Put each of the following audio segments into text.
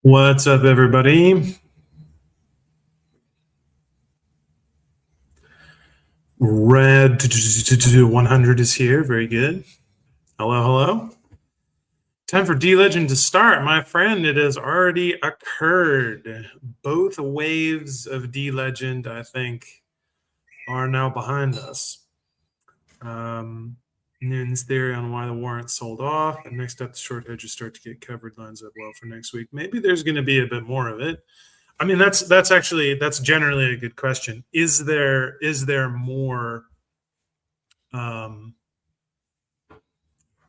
What's up, everybody? Red 100 is here. Very good. Hello, hello. Time for D Legend to start, my friend. It has already occurred. Both waves of D Legend, I think, are now behind us. Noon's theory on why the warrant sold off. And next up, the short hedges start to get covered. Lines up well for next week. Maybe there's going to be a bit more of it. I mean, that's generally a good question. Is there more? Um,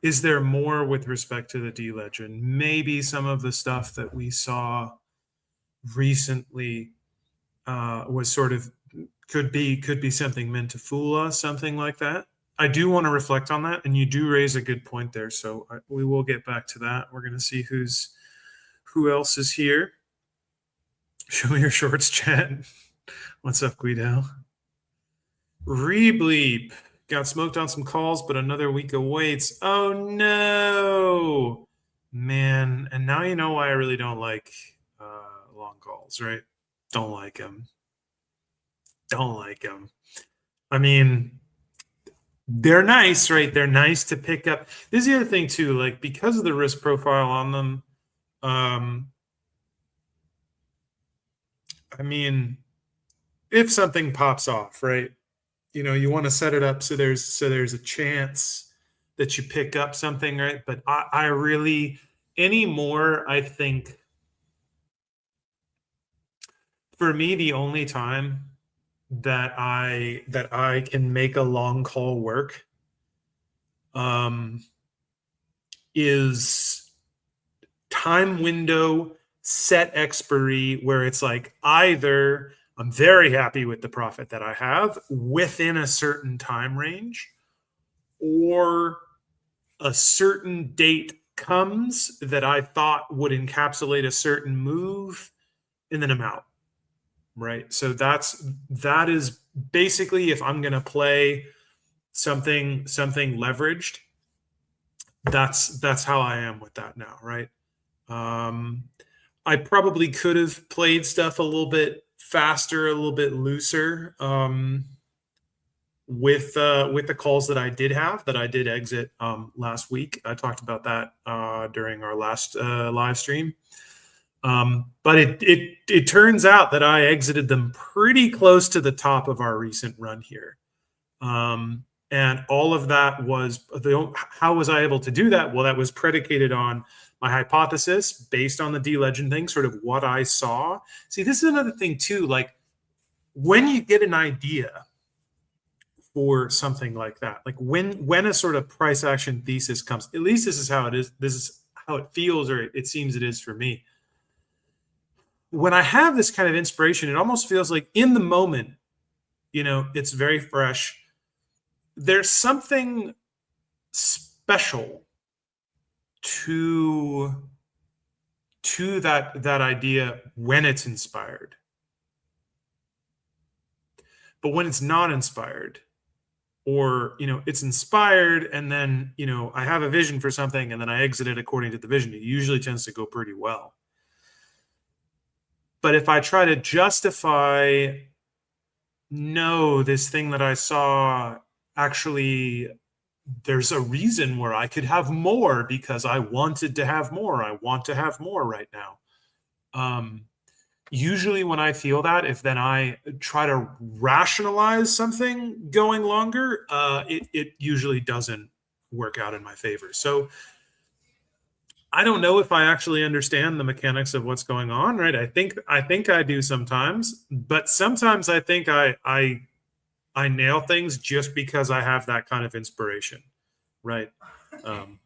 is there more with respect to the D Legend? Maybe some of the stuff that we saw recently was sort of could be something meant to fool us, something like that. I do want to reflect on that, and you do raise a good point there. So we will get back to that. We're going to see who else is here. Show me your shorts, chat. What's up, Guido? Rebleep got smoked on some calls, but another week awaits. Oh no, man! And now you know why I really don't like long calls, right? Don't like them. Don't like them. I mean, they're nice, right? They're nice to pick up. This is the other thing too, like because of the risk profile on them. Um, I mean, if something pops off, right? You want to set it up so there's a chance that you pick up something, right? But I really anymore, I think for me the only time that I can make a long call work um is time window set expiry where it's like either I'm very happy with the profit that I have within a certain time range, or a certain date comes that I thought would encapsulate a certain move, and then I'm out. Right. So that is basically if I'm gonna play something leveraged, that's how I am with that now, right? Um I probably could have played stuff a little bit faster, a little bit looser. With the calls that I did have that I did exit last week. I talked about that during our last live stream. But it turns out that I exited them pretty close to the top of our recent run here. And all of that was how was I able to do that? Well, that was predicated on my hypothesis based on the D Legend thing, sort of what I saw. See, this is another thing too. Like when you get an idea for something like that, like when a sort of price action thesis comes, at least this is how it is. This is how it feels, or it seems it is for me. When I have this kind of inspiration, it almost feels like in the moment, it's very fresh. There's something special to that idea when it's inspired. But when it's not inspired, or it's inspired and then I have a vision for something and then I exit it according to the vision, it usually tends to go pretty well. But if I try to justify, no, this thing that I saw, actually there's a reason where I could have more because I wanted to have more. I want to have more right now. Usually when I feel that, if then I try to rationalize something going longer, it usually doesn't work out in my favor. So I don't know if I actually understand the mechanics of what's going on, right? I think I do sometimes, but sometimes I think I nail things just because I have that kind of inspiration, right? Um,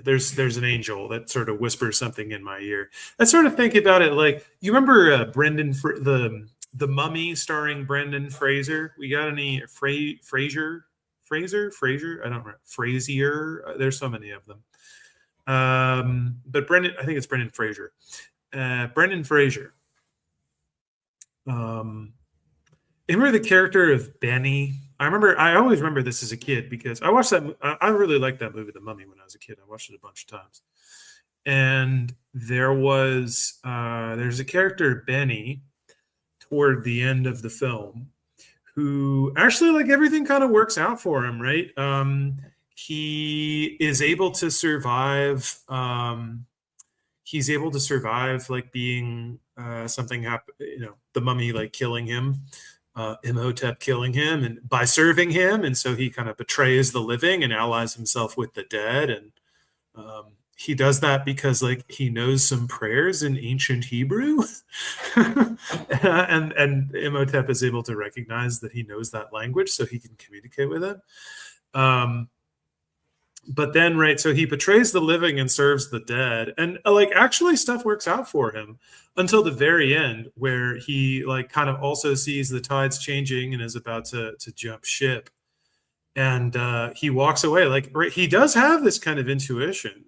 there's an angel that sort of whispers something in my ear. I sort of think about it like, you remember the Mummy starring Brendan Fraser. We got any Fraser? I don't know. Frazier. There's so many of them. But Brendan, I think it's Brendan Fraser. Brendan Fraser. Remember the character of Benny? I always remember this as a kid because I watched that. I really liked that movie, The Mummy, when I was a kid. I watched it a bunch of times. And there's a character, Benny, toward the end of the film, who actually, like, everything kind of works out for him, right? He is able to survive. He's able to survive, like, being something happen, the mummy like killing him, Imhotep killing him, and by serving him, and so he kind of betrays the living and allies himself with the dead, and he does that because, like, he knows some prayers in ancient Hebrew, and Imhotep is able to recognize that he knows that language, so he can communicate with it. But then, right, so he betrays the living and serves the dead, and like, actually stuff works out for him until the very end, where he, like, kind of also sees the tides changing and is about to jump ship, and he walks away. Like, right, he does have this kind of intuition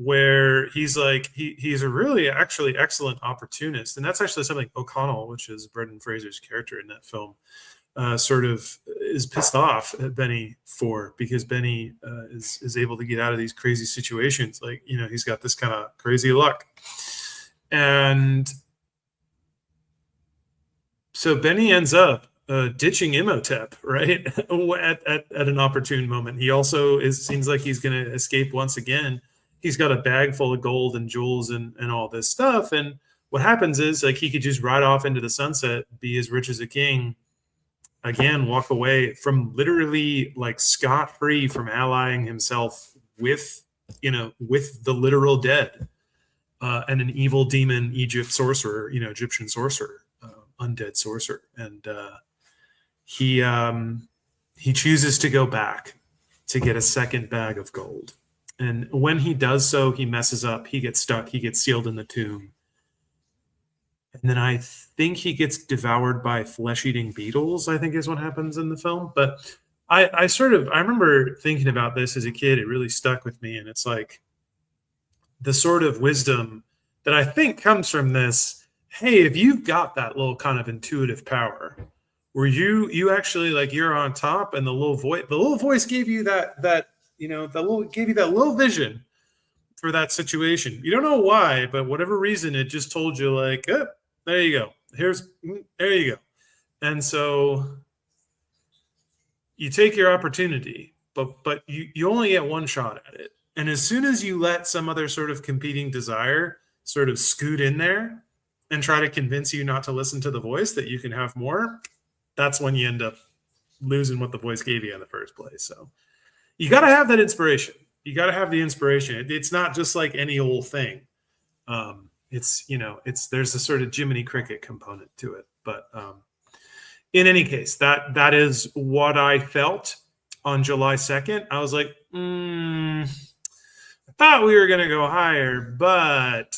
where he's like, he's a really actually excellent opportunist, and that's actually something O'Connell, which is Brendan Fraser's character in that film, sort of is pissed off at Benny for, because Benny is able to get out of these crazy situations. Like, he's got this kind of crazy luck. And so Benny ends up ditching Imhotep, right? at an opportune moment. He also seems like he's going to escape once again. He's got a bag full of gold and jewels and all this stuff. And what happens is, like, he could just ride off into the sunset, be as rich as a king, again, walk away from literally, like, scot-free from allying himself with the literal dead, and an evil demon Egyptian sorcerer, undead sorcerer. And he chooses to go back to get a second bag of gold. And when he does so, he messes up. He gets stuck. He gets sealed in the tomb. And then I think he gets devoured by flesh-eating beetles, I think is what happens in the film. But I remember thinking about this as a kid. It really stuck with me. And it's like the sort of wisdom that I think comes from this. Hey, if you've got that little kind of intuitive power where you actually, like, you're on top, and the little voice gave you that gave you that little vision for that situation. You don't know why, but whatever reason, it just told you, like, oh, there you go. There you go. And so you take your opportunity, but you only get one shot at it. And as soon as you let some other sort of competing desire sort of scoot in there and try to convince you not to listen to the voice, that you can have more, that's when you end up losing what the voice gave you in the first place. So you got to have that inspiration. You got to have the inspiration. It's not just like any old thing. There's a sort of Jiminy Cricket component to it. But in any case, that is what I felt on July 2nd. I was like, I thought we were going to go higher, but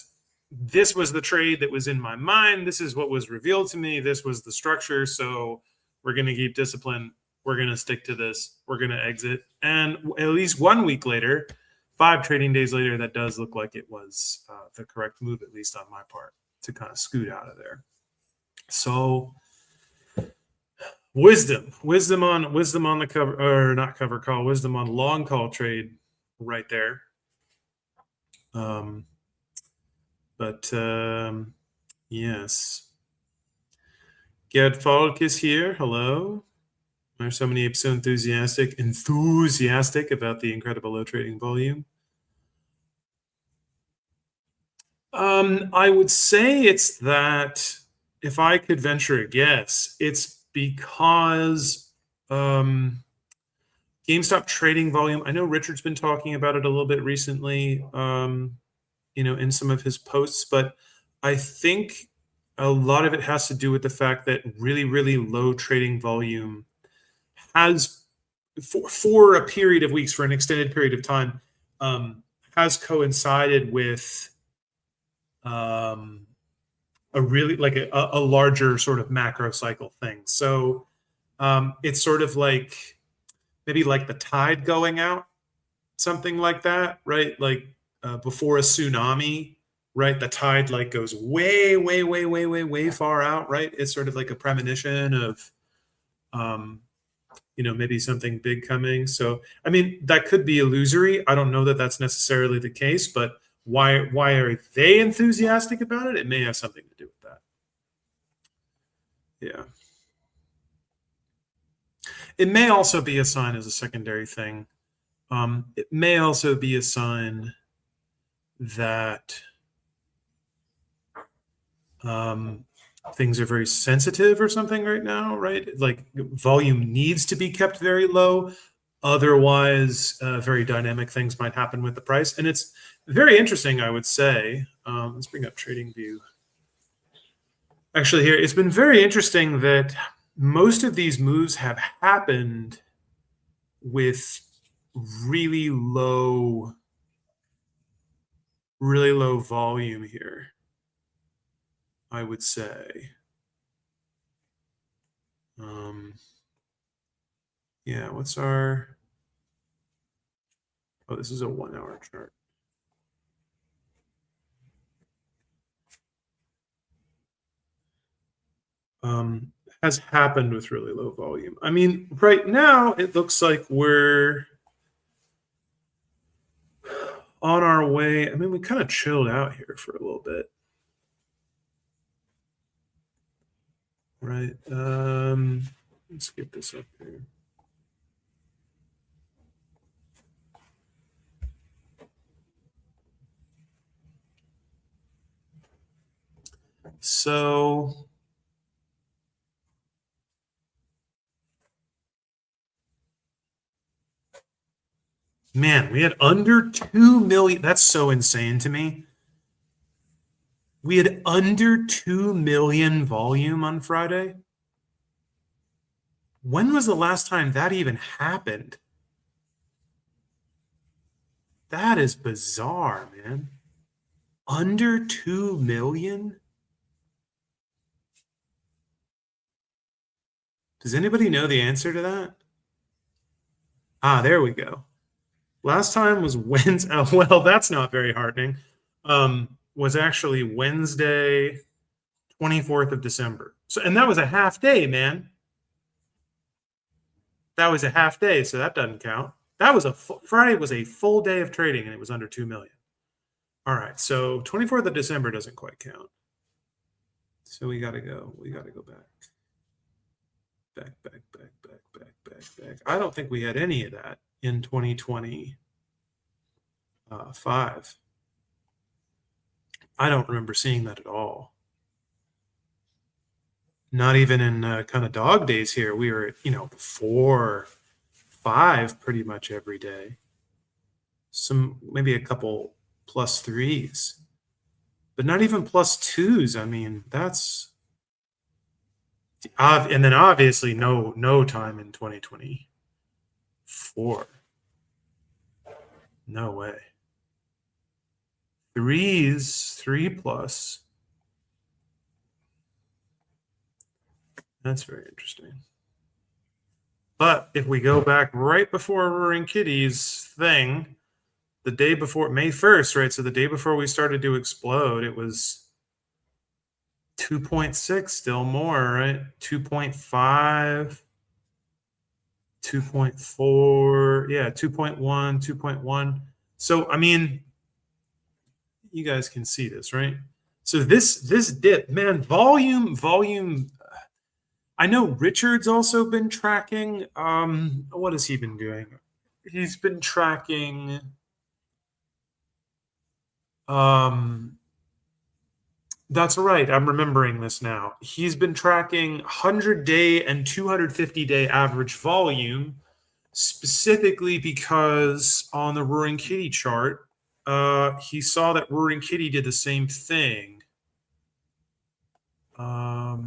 this was the trade that was in my mind. This is what was revealed to me. This was the structure. So we're going to keep discipline. We're going to stick to this. We're going to exit. And at least 1 week later, 5 trading days later, that does look like it was the correct move, at least on my part, to kind of scoot out of there. So wisdom on the cover, or not cover call, wisdom on long call trade right there. Yes. Gerd Falk is here. Hello. There's so many so enthusiastic about the incredible low trading volume. I would say it's that, if I could venture a guess, it's because GameStop trading volume. I know Richard's been talking about it a little bit recently, in some of his posts, but I think a lot of it has to do with the fact that really, really low trading volume has, for a period of weeks, for an extended period of time, has coincided with a really, like, a larger sort of macro cycle thing. So it's sort of like maybe like the tide going out, something like that, right? Like before a tsunami, right? The tide, like, goes way, way, way, way, way, way far out, right? It's sort of like a premonition of maybe something big coming. So, I mean, that could be illusory. I don't know that that's necessarily the case, but Why are they enthusiastic about it? It may have something to do with that. Yeah. It may also be a sign as a secondary thing. It may also be a sign that things are very sensitive or something right now, right? Like volume needs to be kept very low. Otherwise, very dynamic things might happen with the price. And it's very interesting, I would say. Let's bring up TradingView. Actually, here, it's been very interesting that most of these moves have happened with really low volume here, I would say. Yeah, what's our... Oh, this is a 1 hour chart. Has happened with really low volume. I mean, right now it looks like we're on our way. I mean, we kind of chilled out here for a little bit, right? Let's get this up here. So man, we had under 2 million. That's so insane to me. We had under 2 million volume on Friday. When was the last time that even happened? That is bizarre, man. Under 2 million? Does anybody know the answer to that? Ah, there we go. Last time was Wednesday. Oh, well, that's not very heartening. Was actually Wednesday, 24th of December. So, and that was a half day, man. That was a half day, so that doesn't count. That was Friday was a full day of trading, and it was under 2 million. All right, so 24th of December doesn't quite count. So we got to go. We got to go back. Back. I don't think we had any of that in 2025. I don't remember seeing that at all. Not even in kind of dog days here. We were at, 4, 5 pretty much every day. Maybe a couple +3s, but not even +2s. I mean, that's... and then obviously no time in 2024. No way. 3s, 3+. That's very interesting. But if we go back right before Roaring Kitty's thing, the day before, May 1st, right? So the day before we started to explode, it was 2.6, still more, right? 2.5, 2.4, yeah, 2.1, 2.1. So, I mean, you guys can see this, right? So this dip, man, volume. I know Richard's also been tracking. What has he been doing? He's been tracking. That's right. I'm remembering this now. He's been tracking 100-day and 250-day average volume, specifically because on the Roaring Kitty chart, he saw that Roaring Kitty did the same thing. Let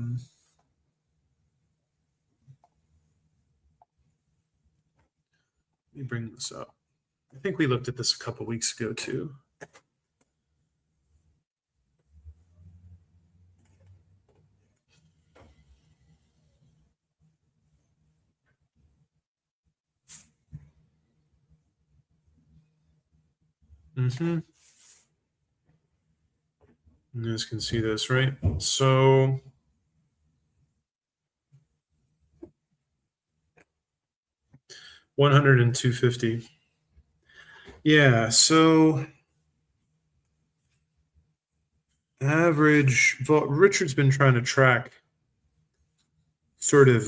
me bring this up. I think we looked at this a couple weeks ago too. You guys can see this, right? So 100 and 250. Yeah, so average. Richard's been trying to track sort of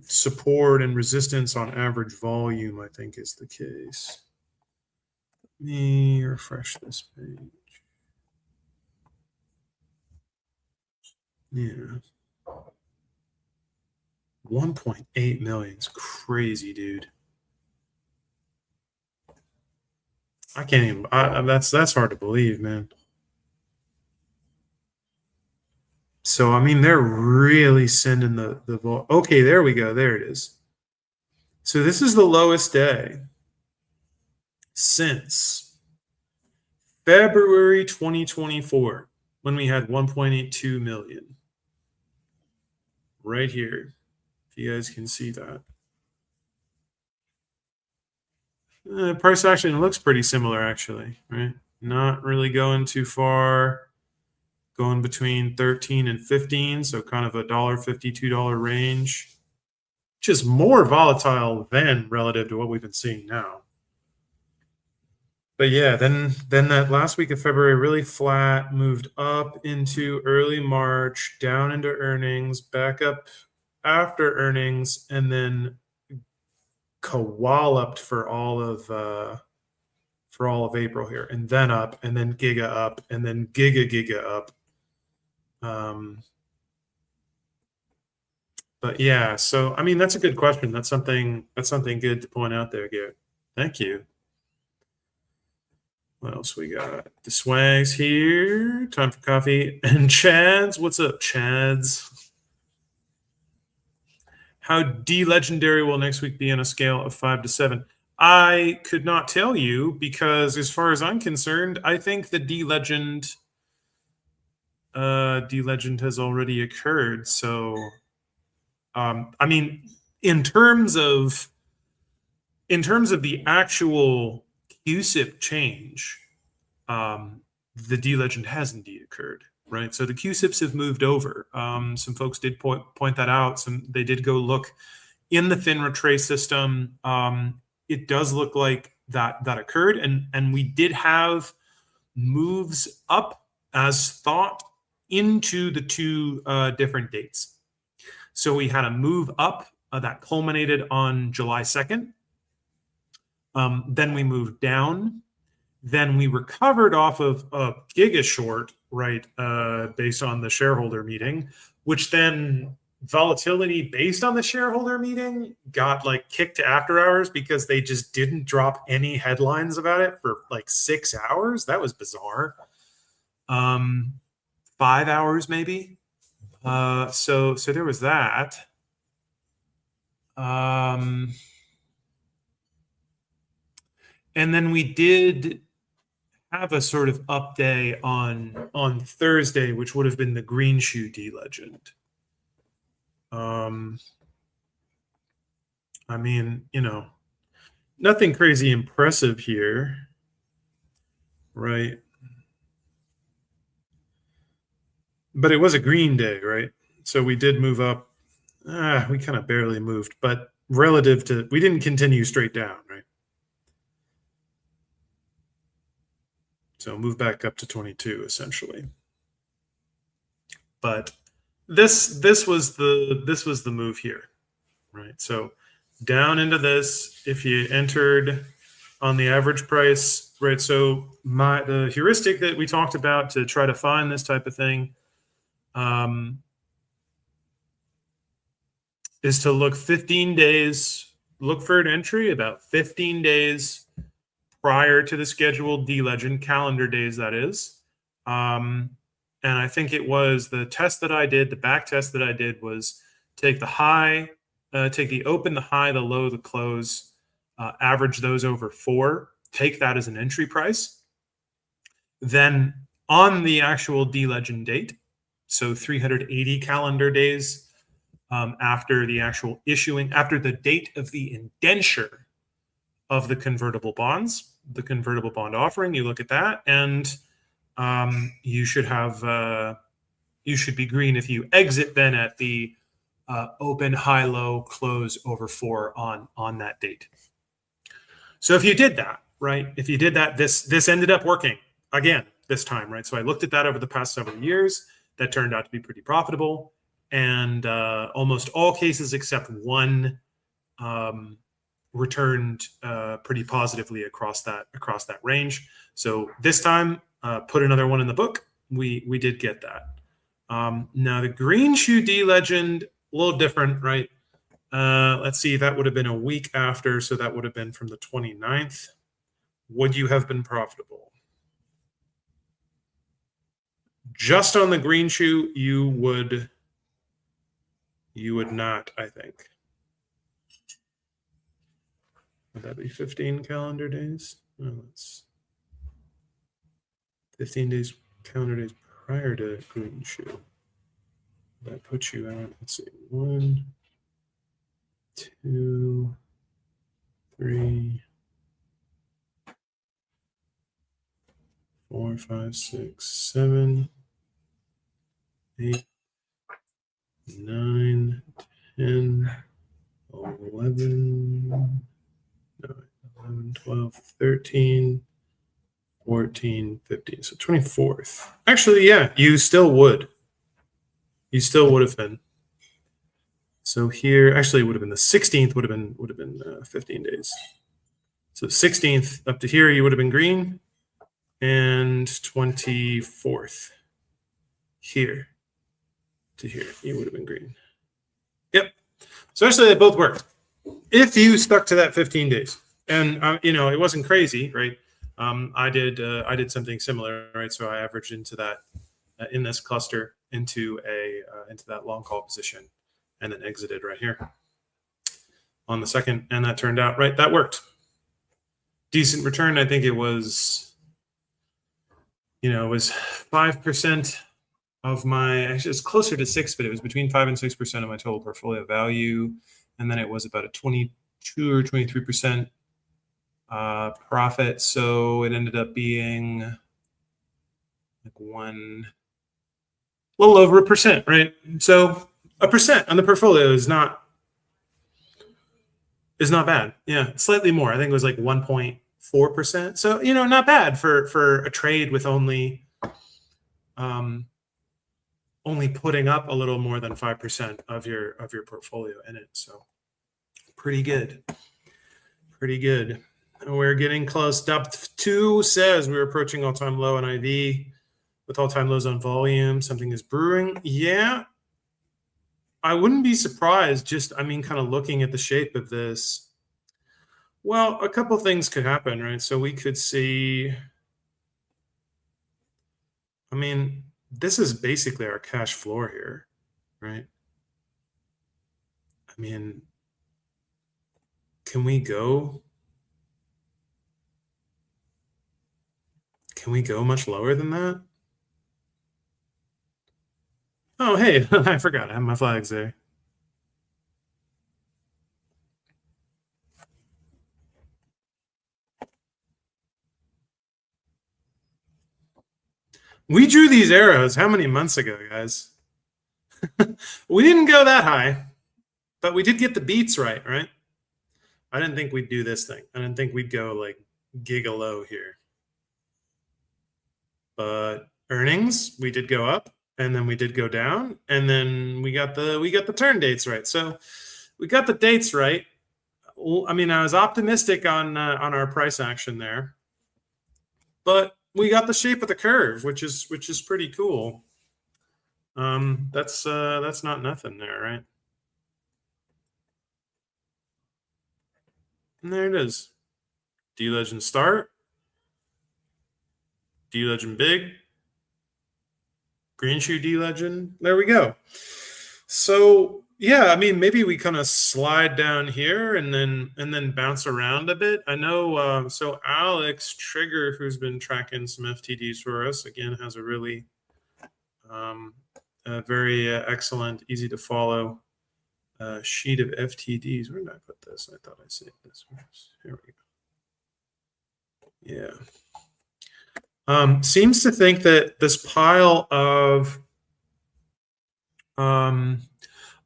support and resistance on average volume, I think is the case. Let me refresh this page. Yeah. 1.8 million is crazy, dude. I can't even. That's hard to believe, man. So I mean, they're really sending the okay, there we go. There it is. So this is the lowest day since February 2024 when we had 1.82 million. Right here, if you guys can see that. Price action looks pretty similar, actually, right? Not really going too far. Going between 13 and 15, so kind of a $1.50, $2 range, which is more volatile than relative to what we've been seeing now. But yeah, then that last week of February really flat, moved up into early March, down into earnings, back up after earnings, and then walloped for all of April here, and then up, and then giga up, and then giga up. But yeah, so I mean that's a good question. That's something good to point out there, Garrett. Thank you. What else we got? The swags here. Time for coffee. And Chads, what's up, Chads? How de-legendary will next week be on a scale of 5 to 7? I could not tell you because, as far as I'm concerned, I think the de-legend has already occurred. So, I mean, in terms of the actual QSIP change, the de-legend has indeed occurred, right? So the QSIPs have moved over. Some folks did point that out. They did go look in the FINRA trace system. It does look like that occurred, and we did have moves up as thought into the two different dates. So we had a move up that culminated on July 2nd. Then we moved down. Then we recovered off of a giga short, right, based on the shareholder meeting, which then volatility based on the shareholder meeting got like kicked to after hours because they just didn't drop any headlines about it for like 6 hours. That was bizarre. 5 hours maybe. So there was that. And then we did have a sort of up day on Thursday, which would have been the green shoe de-legend. I mean, nothing crazy impressive here, right? But it was a green day, right? So we did move up. We kind of barely moved, but relative to, we didn't continue straight down, right? So move back up to 22 essentially. But this was the move here, right? So down into this, if you entered on the average price, right? So the heuristic that we talked about to try to find this type of thing is to look 15 days, look for an entry about 15 days prior to the scheduled de-legend, calendar days, that is. And I think it was the test that I did, the back test that I did was take the high, take the open, the high, the low, the close, average those over 4, take that as an entry price. Then on the actual de-legend date, so 380 calendar days after the actual issuing, after the date of the indenture of the convertible bonds, the convertible bond offering, you look at that, and you should have you should be green if you exit then at the open, high, low, close over 4 on that date. So if you did that, right? If you did that, this ended up working again. this time, right? So I looked at that over the past several years. That turned out to be pretty profitable, and almost all cases except one returned pretty positively across that range. So this time, put another one in the book. We did get that. Now the green shoe D legend, a little different, right? Let's see, that would have been a week after, so that would have been from the 29th. Would you have been profitable? Just on the green shoe, you would not, I think. Would that be 15 calendar days? Oh, that's 15 days, calendar days prior to green shoe. That puts you at, let's see, 1, 2, 3, 4, 5, 6, 7, 8, 9, 10, 11, 12, 13, 14, 15. So 24th. Actually, yeah, you still would. You still would have been. So here, actually, it would have been the 16th. Would have been 15 days. So 16th up to here, you would have been green, and 24th here to here, you would have been green. Yep. So actually, they both worked if you stuck to that 15 days. And it wasn't crazy, right? I did something similar, right? So I averaged into that in this cluster into that long call position, and then exited right here on the second, and that turned out right. That worked. Decent return. I think it was, it was 5% of my. Actually, it's closer to 6, but it was between 5 and 6% of my total portfolio value, and then it was about a 22 or 23% profit. So it ended up being like a little over 1%, right? So 1% on the portfolio is not bad. Yeah, slightly more. I think it was like 1.4%. So not bad for a trade with only putting up a little more than 5% of your portfolio in it. So pretty good. Pretty good. We're getting close. Depth2 says we're approaching all-time low on IV with all-time lows on volume. Something is brewing. Yeah, I wouldn't be surprised. Kind of looking at the shape of this. Well, a couple things could happen, right? So we could see. This is basically our cash floor here, right? Can we go? Can we go much lower than that? Oh, hey, I forgot. I have my flags there. We drew these arrows how many months ago, guys? We didn't go that high, but we did get the beats right? I didn't think we'd do this thing. I didn't think we'd go like giga low here. But earnings, we did go up, and then we did go down, and then we got the turn dates right. So we got the dates right. I was optimistic on our price action there, but we got the shape of the curve, which is pretty cool. That's not nothing there, right? And there it is. D legend start, D legend big, green shoe D legend. There we go. So yeah, maybe we kind of slide down here and then bounce around a bit. I know. So Alex Trigger, who's been tracking some FTDs for us, again has a really very excellent, easy to follow sheet of FTDs. Where did I put this? I thought I saved this. Here we go. Yeah. Seems to think that this pile of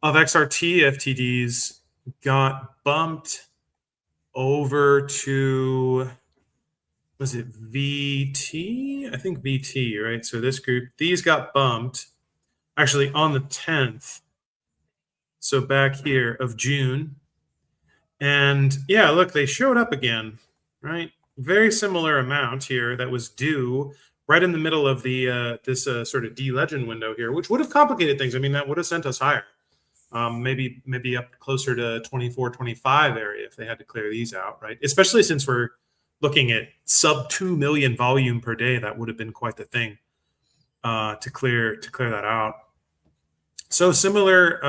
XRT FTDs got bumped over to was it VT? I think VT, right? So this group, these got bumped actually on the 10th. So back here of June. And yeah, look, they showed up again, right? Very similar amount here that was due right in the middle of the this sort of D-legend window here, which would have complicated things. I mean, that would have sent us higher. Maybe up closer to 24, 25 area if they had to clear these out, right? Especially since we're looking at sub 2 million volume per day. That would have been quite the thing to clear that out. So similar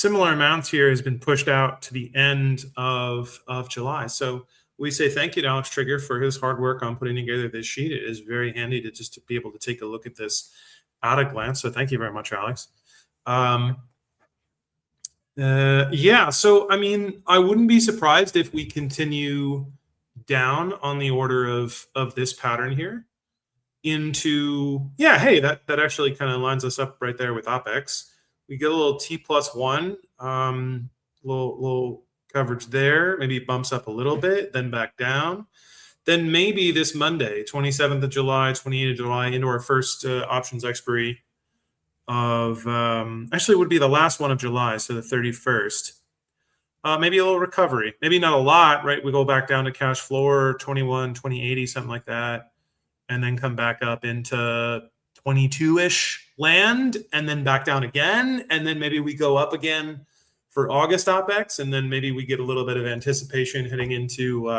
amounts here has been pushed out to the end of July. So we say thank you to Alex Trigger for his hard work on putting together this sheet. It is very handy to just to be able to take a look at this at a glance. So thank you very much, Alex. Yeah, so I mean, I wouldn't be surprised if we continue down on the order of this pattern here into, yeah, hey, that actually kind of lines us up right there with OPEX. We get a little T+1, little coverage there. Maybe it bumps up a little bit, then back down. Then maybe this Monday, 27th of July, 28th of July, into our first options expiry of, actually would be the last one of July, so the 31st. Maybe a little recovery, maybe not a lot, right? We go back down to cash floor, 21, 2080, something like that, and then come back up into 22-ish land, and then back down again, and then maybe we go up again for August OPEX, and then maybe we get a little bit of anticipation heading into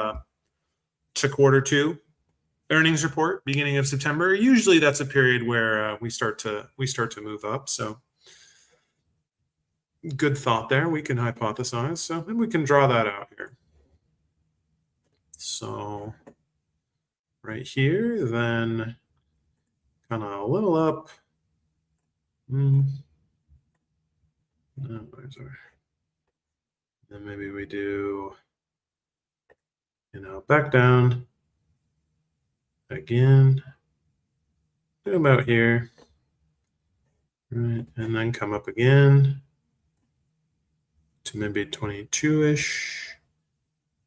to quarter two earnings report, beginning of September. Usually that's a period where we start to move up. So good thought there. We can hypothesize. So maybe we can draw that out here. So right here, then kind of a little up. No, sorry. Then maybe we do, back down again, about here, right, and then come up again to maybe 22-ish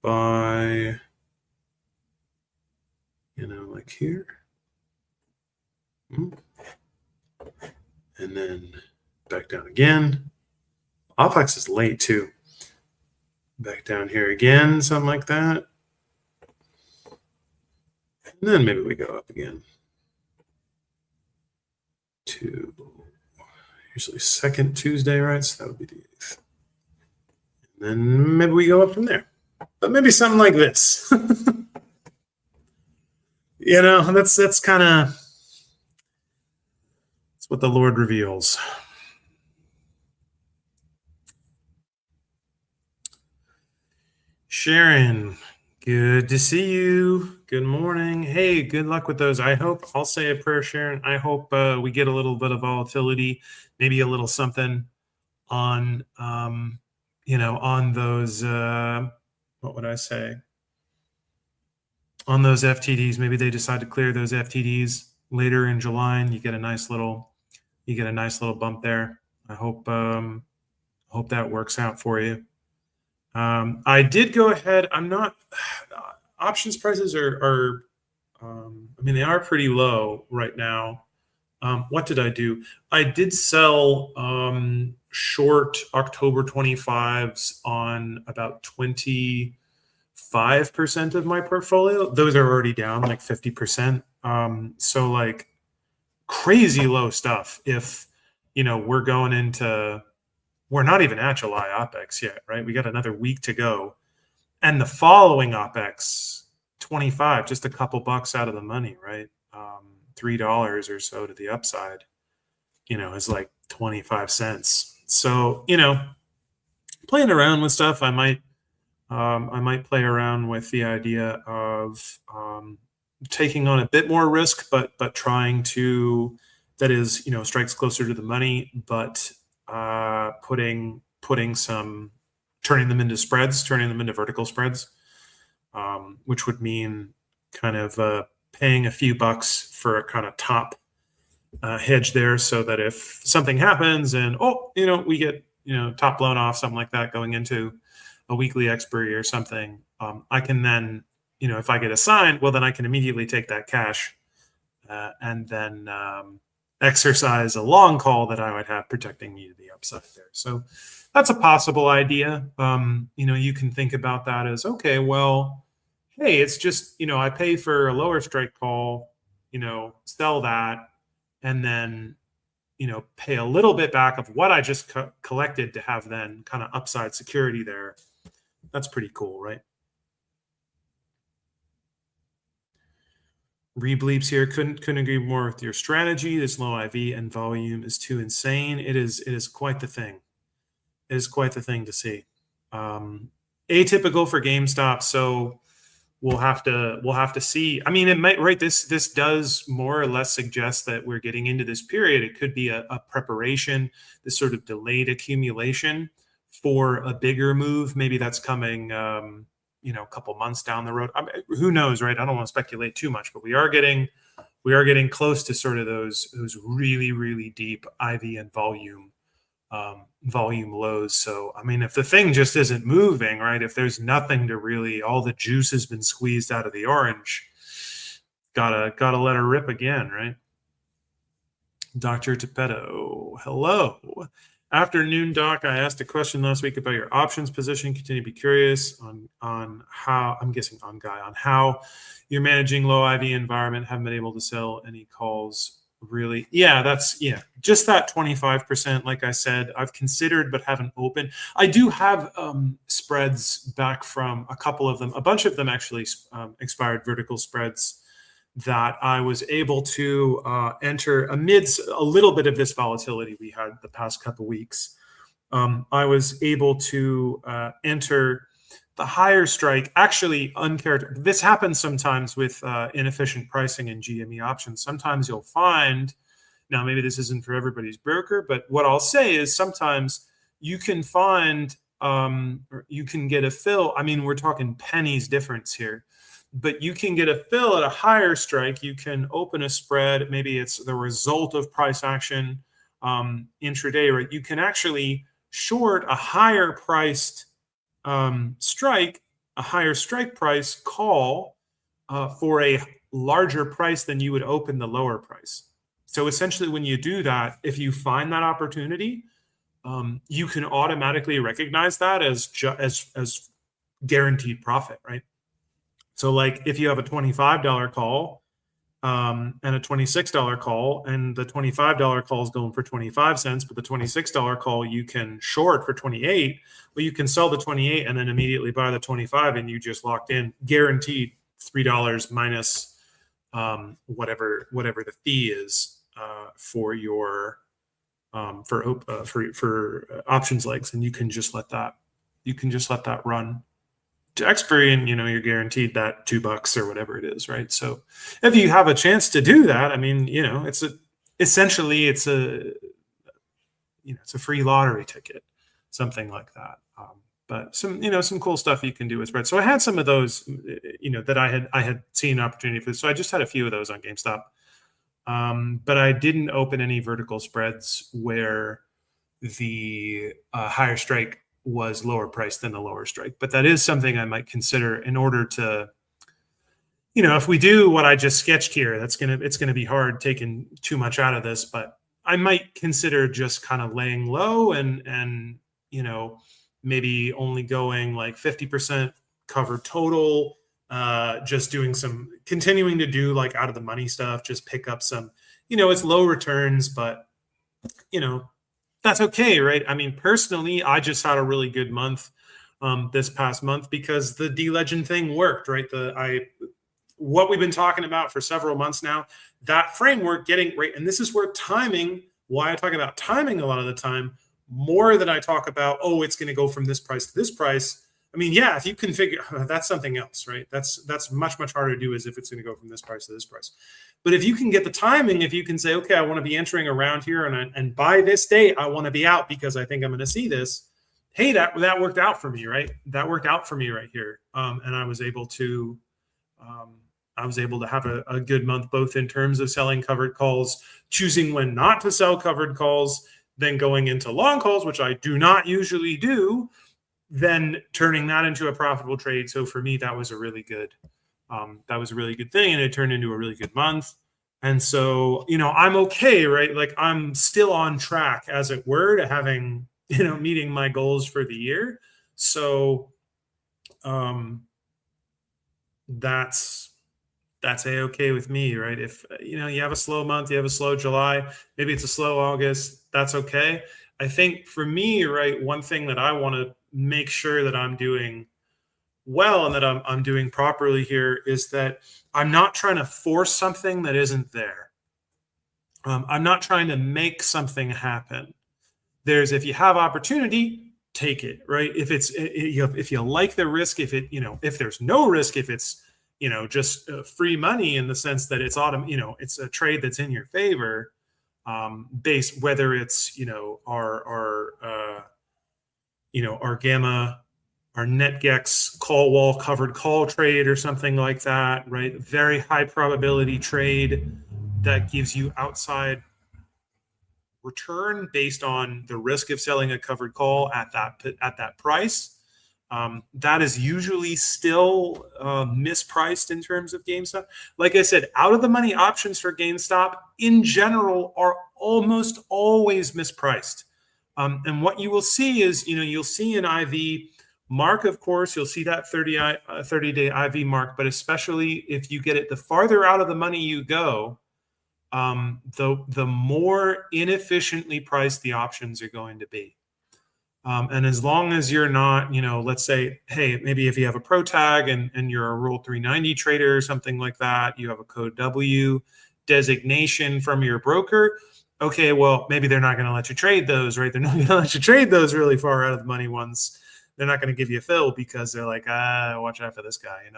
by, like here, and then back down again. OPEX is late too. Back down here again, something like that. And then maybe we go up again to usually second Tuesday, right? So that would be the 8th. And then maybe we go up from there. But maybe something like this. That's kind of, that's what the Lord reveals. Sharon, good to see you. Good morning. Hey, good luck with those. I'll say a prayer, Sharon. I hope we get a little bit of volatility, maybe a little something on, on those, what would I say? On those FTDs. Maybe they decide to clear those FTDs later in July, and you get a nice little bump there. I hope that works out for you. I did go ahead. I'm not. Options prices are they are pretty low right now. What did I do? I did sell short October 25s on about 25% of my portfolio. Those are already down like 50%. So like crazy low stuff. If we're going into, we're not even at July OPEX yet, right? We got another week to go. And the following OPEX, 25, just a couple bucks out of the money, right? $3 or so to the upside, is like 25 cents. So, playing around with stuff, I might play around with the idea of taking on a bit more risk, but trying to, that is, strikes closer to the money, but putting some, turning them into spreads, turning them into vertical spreads, which would mean kind of paying a few bucks for a kind of top hedge there, so that if something happens and we get top blown off, something like that, going into a weekly expiry or something, I can then if I get assigned, well, then I can immediately take that cash and then exercise a long call that I would have protecting me to the upside there. So that's a possible idea. You can think about that as, okay, well, hey, it's just, I pay for a lower strike call, sell that, and then, pay a little bit back of what I just collected to have then kind of upside security there. That's pretty cool, right? Rebleeps here, couldn't agree more with your strategy. This low IV and volume is too insane. It is quite the thing. It is quite the thing to see. Atypical for GameStop, so we'll have to see. I mean, it might, right? This does more or less suggest that we're getting into this period. It could be a preparation, this sort of delayed accumulation for a bigger move. Maybe that's coming a couple months down the road. I mean, who knows, right? I don't want to speculate too much, but we are getting close to sort of those really, really deep IV and volume lows. So, I mean, if the thing just isn't moving, right? If there's nothing to really, all the juice has been squeezed out of the orange, gotta let her rip again, right? Dr. Tepetto, hello. Afternoon, Doc. I asked a question last week about your options position. Continue to be curious on how, I'm guessing on how you're managing low IV environment. Haven't been able to sell any calls really. Yeah, just that 25%. Like I said, I've considered but haven't opened. I do have spreads back from a couple of them, a bunch of them actually expired vertical spreads that I was able to enter amidst a little bit of this volatility we had the past couple weeks. I was able to enter the higher strike, actually uncharacteristic. This happens sometimes with inefficient pricing in GME options. Sometimes you'll find, now maybe this isn't for everybody's broker, but what I'll say is sometimes you can find, or you can get a fill. I mean, we're talking pennies difference here. But you can get a fill at a higher strike. You can open a spread. Maybe it's the result of price action intraday, right? You can actually short a higher priced strike, a higher strike price call for a larger price than you would open the lower price. So essentially, when you do that, if you find that opportunity, you can automatically recognize that as guaranteed profit, right? So like if you have a $25 call and a $26 call, and the $25 call is going for 25 cents, but the $26 call you can short for 28, well, you can sell the 28 and then immediately buy the 25, and you just locked in guaranteed $3 minus whatever the fee is for your for options legs, and you can just let that run to expiry, and you're guaranteed that $2 or whatever it is, right? So if you have a chance to do that, I mean, it's essentially a free lottery ticket, something like that. But some cool stuff you can do with spreads. So I had some of those, that I had seen an opportunity for. So I just had a few of those on GameStop, but I didn't open any vertical spreads where the higher strike was lower priced than the lower strike. But that is something I might consider in order to, if we do what I just sketched here, it's gonna be hard taking too much out of this, but I might consider just kind of laying low and maybe only going like 50% cover total, just continuing to do like out of the money stuff, just pick up some, it's low returns, but that's okay, right? I mean, personally, I just had a really good month this past month because the D-Legend thing worked, right? What we've been talking about for several months now, that framework getting right, and this is where why I talk about timing a lot of the time, more than I talk about, it's going to go from this price to this price. I mean, yeah, if you configure, that's something else, right? That's much, much harder to do as if it's going to go from this price to this price. But if you can get the timing, if you can say, okay, I want to be entering around here, and by this date, I want to be out because I think I'm going to see this. Hey, that worked out for me, right? That worked out for me right here, and I was able to have a good month, both in terms of selling covered calls, choosing when not to sell covered calls, then going into long calls, which I do not usually do, then turning that into a profitable trade. So for me, that was a really good That was a really good thing, and it turned into a really good month. And so, I'm okay, right? Like I'm still on track, as it were, to having, meeting my goals for the year. So, that's a-okay with me, right? If you have a slow month, you have a slow July, maybe it's a slow August, that's okay. I think for me, right, one thing that I want to make sure that I'm doing well and that I'm doing properly here is that I'm not trying to force something that isn't there. I'm not trying to make something happen. If you have opportunity, take it, right? If you like the risk, if there's no risk, if it's just free money in the sense that it's a trade that's in your favor, based whether it's our gamma, our NetGex call wall covered call trade or something like that, right? Very high probability trade that gives you outside return based on the risk of selling a covered call at that price. That is usually still mispriced in terms of GameStop. Like I said, out of the money options for GameStop in general are almost always mispriced. And what you will see is, you'll see an IV mark, of course, you'll see that 30-day IV mark, but especially if you get it, the farther out of the money you go, the more inefficiently priced the options are going to be. And as long as you're not, let's say, hey, maybe if you have a pro tag and you're a Rule 390 trader or something like that, you have a code W designation from your broker. Okay, well, maybe they're not going to let you trade those, right? They're not going to let you trade those really far out of the money ones. They're not going to give you a fill because they're like, watch out for this guy,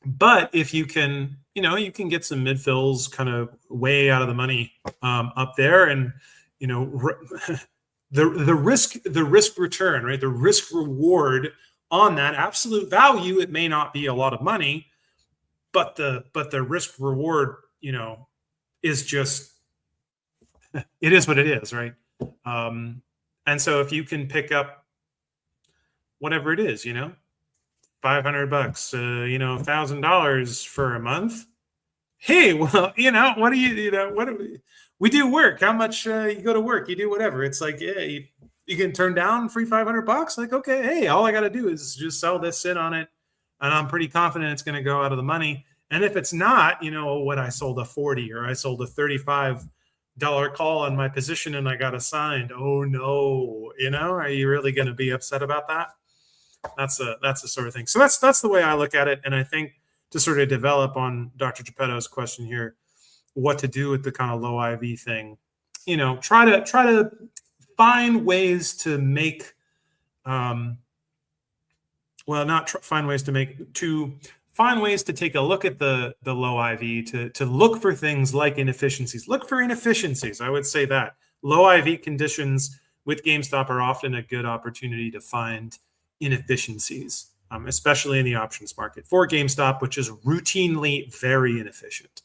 But if you can, you can get some mid fills kind of way out of the money up there, and the risk return, right? The risk reward on that absolute value, it may not be a lot of money, but the risk reward, is just, it is what it is, right? And so if you can pick up whatever it is, $500, $1,000 for a month. Hey, well, what do we do work? How much you go to work? You do whatever. It's like, yeah, you can turn down free $500. Like, okay, hey, all I got to do is just sell this, sit on it, and I'm pretty confident it's going to go out of the money. And if it's not, what I sold a 40 or I sold a $35 call on my position and I got assigned. Oh no, are you really going to be upset about that? That's the sort of thing. So that's the way I look at it. And I think to sort of develop on Dr. Geppetto's question here, what to do with the kind of low IV thing, try to find ways to make, find ways to take a look at the low IV to look for things like inefficiencies. Look for inefficiencies. I would say that low IV conditions with GameStop are often a good opportunity to find inefficiencies, especially in the options market for GameStop, which is routinely very inefficient.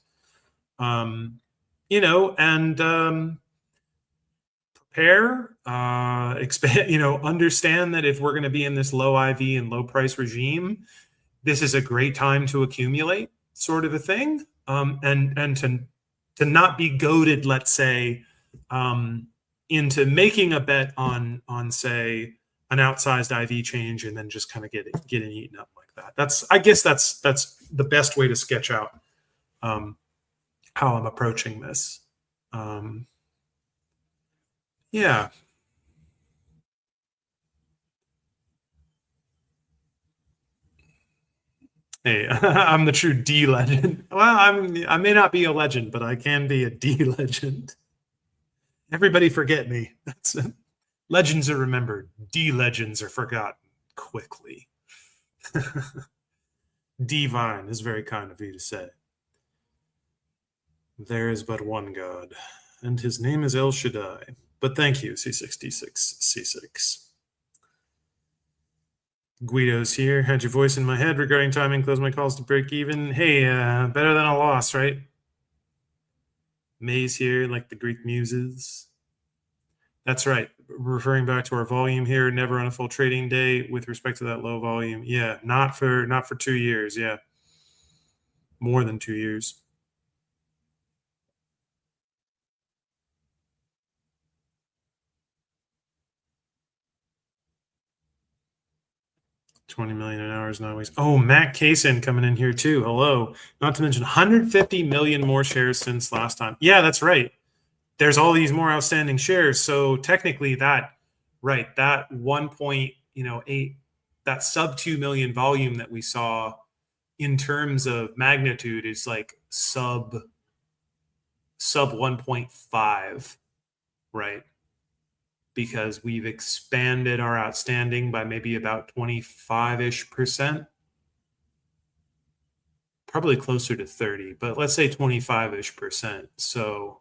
Prepare, expand, understand that if we're going to be in this low IV and low price regime, this is a great time to accumulate, sort of a thing, and to not be goaded, let's say, into making a bet on say an outsized IV change and then just kind of getting eaten up like that. I guess that's the best way to sketch out how I'm approaching this. Yeah. Hey, I'm the true D legend. Well, I may not be a legend, but I can be a D legend. Everybody forget me. Legends are remembered. D legends are forgotten quickly. Divine is very kind of you to say. There is but one God, and his name is El Shaddai. But thank you, C66C6. Guido's here. Had your voice in my head regarding timing. Close my calls to break even. Hey, better than a loss, right? May's here, like the Greek muses. That's right. referring back to our volume here, never on a full trading day with respect to that low volume. Yeah, not for 2 years. Yeah, more than 2 years. $20 million an hour is not waste. Oh, Matt Kaysen coming in here too. Hello. Not to mention 150 million more shares since last time. Yeah, that's right. There's all these more outstanding shares. So technically that 1.8, that sub 2 million volume that we saw in terms of magnitude is like sub 1.5, right? Because we've expanded our outstanding by maybe about 25-ish%. Probably closer to 30, but let's say 25-ish%. So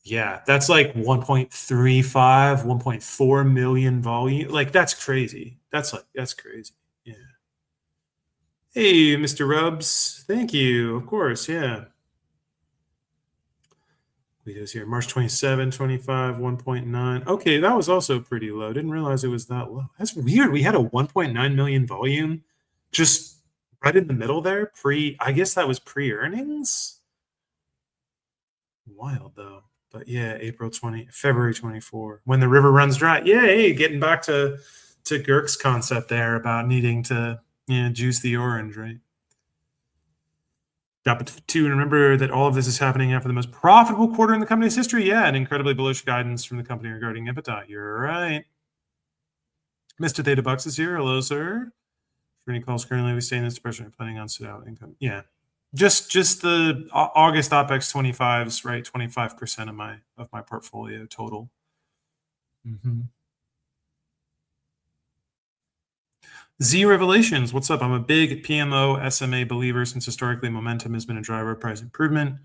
yeah, that's like 1.35, 1.4 million volume. Like that's crazy. That's crazy. Yeah. Hey, Mr. Rubs. Thank you. Of course. Yeah. Videos here. March 27, 25, 1.9. Okay, that was also pretty low. Didn't realize it was that low. That's weird. We had a 1.9 million volume just right in the middle there. I guess that was pre-earnings. Wild though. But yeah, February 24, when the river runs dry. Yeah, hey, getting back to Girk's concept there about needing to juice the orange, right? But two, and remember that all of this is happening after the most profitable quarter in the company's history. Yeah, and incredibly bullish guidance from the company regarding EBITDA. You're right. Mr. Theta Bucks is here. Hello, sir. For any calls currently, we stay in this depression planning on sit out income. Yeah. Just the August OPEX 25s, right? 25% of my portfolio total. Z Revelations, what's up? I'm a big PMO SMA believer since historically momentum has been a driver of price improvement.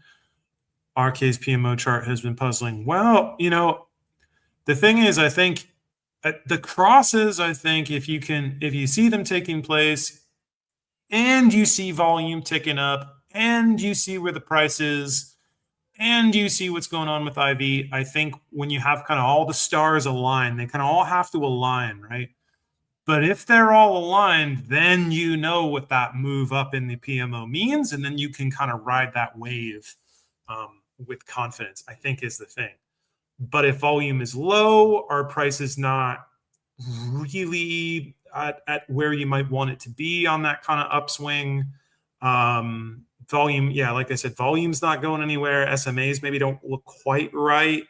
RK's PMO chart has been puzzling. Well, the thing is, I think the crosses, I think if you see them taking place and you see volume ticking up and you see where the price is and you see what's going on with IV, I think when you have kind of all the stars align, they kind of all have to align, right? But if they're all aligned, then you know what that move up in the PMO means, and then you can kind of ride that wave with confidence, I think is the thing. But if volume is low, our price is not really at where you might want it to be on that kind of upswing. Volume, yeah, like I said, volume's not going anywhere. SMAs maybe don't look quite right.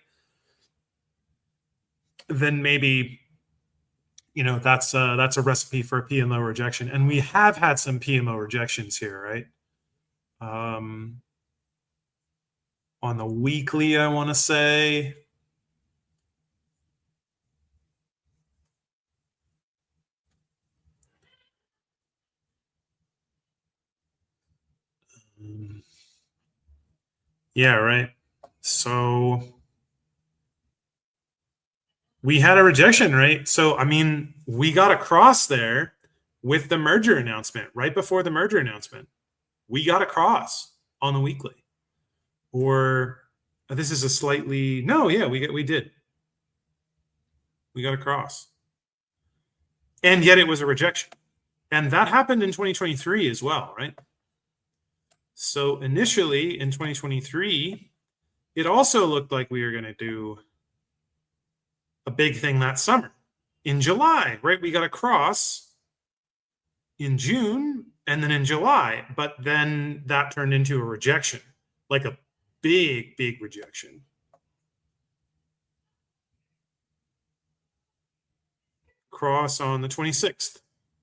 Then maybe, that's a recipe for a PMO rejection. And we have had some PMO rejections here, right? On the weekly, I want to say. Yeah, right. So we had a rejection, right? So, I mean, we got a cross there with the merger announcement, right before the merger announcement. We got a cross on the weekly. Or this is a slightly, no, yeah, we did. We got a cross. And yet it was a rejection. And that happened in 2023 as well, right? So initially in 2023, it also looked like we were going to do a big thing that summer. In July, right? We got a cross in June and then in July, but then that turned into a rejection, like a big, big rejection. Cross on the 26th.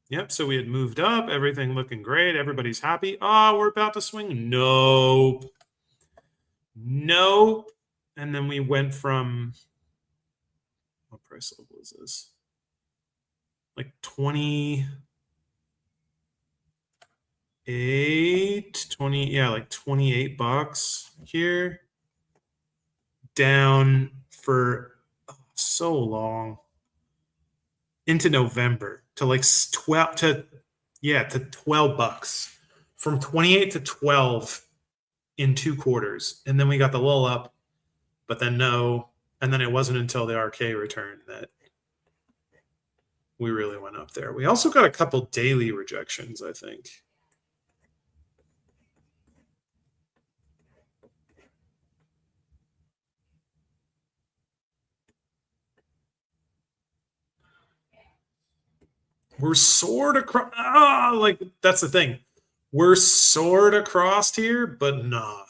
Yep, so we had moved up, everything looking great, everybody's happy. Oh, we're about to swing. Nope. And then we went from, what price level is this? Like 28, 20, yeah, like $28 here. Down for so long into November to like 12 to $12 from 28 to 12 in 2 quarters. And then we got the lull up, but then no. And then it wasn't until the RK return that we really went up there. We also got a couple daily rejections, I think. We're sort of like that's the thing. We're sort of crossed here, but not.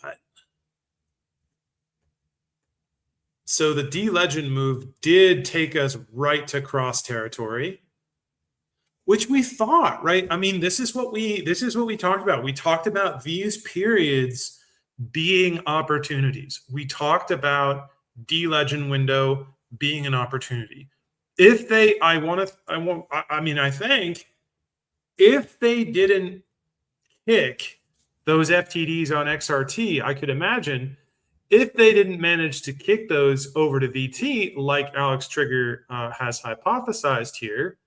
So the D legend move did take us right to cross territory, which we thought, right? I mean, this is what we talked about. We talked about these periods being opportunities. We talked about D legend window being an opportunity. If they, I think if they didn't kick those FTDs on XRT, I could imagine if they didn't manage to kick those over to VT, like Alex Trigger has hypothesized here,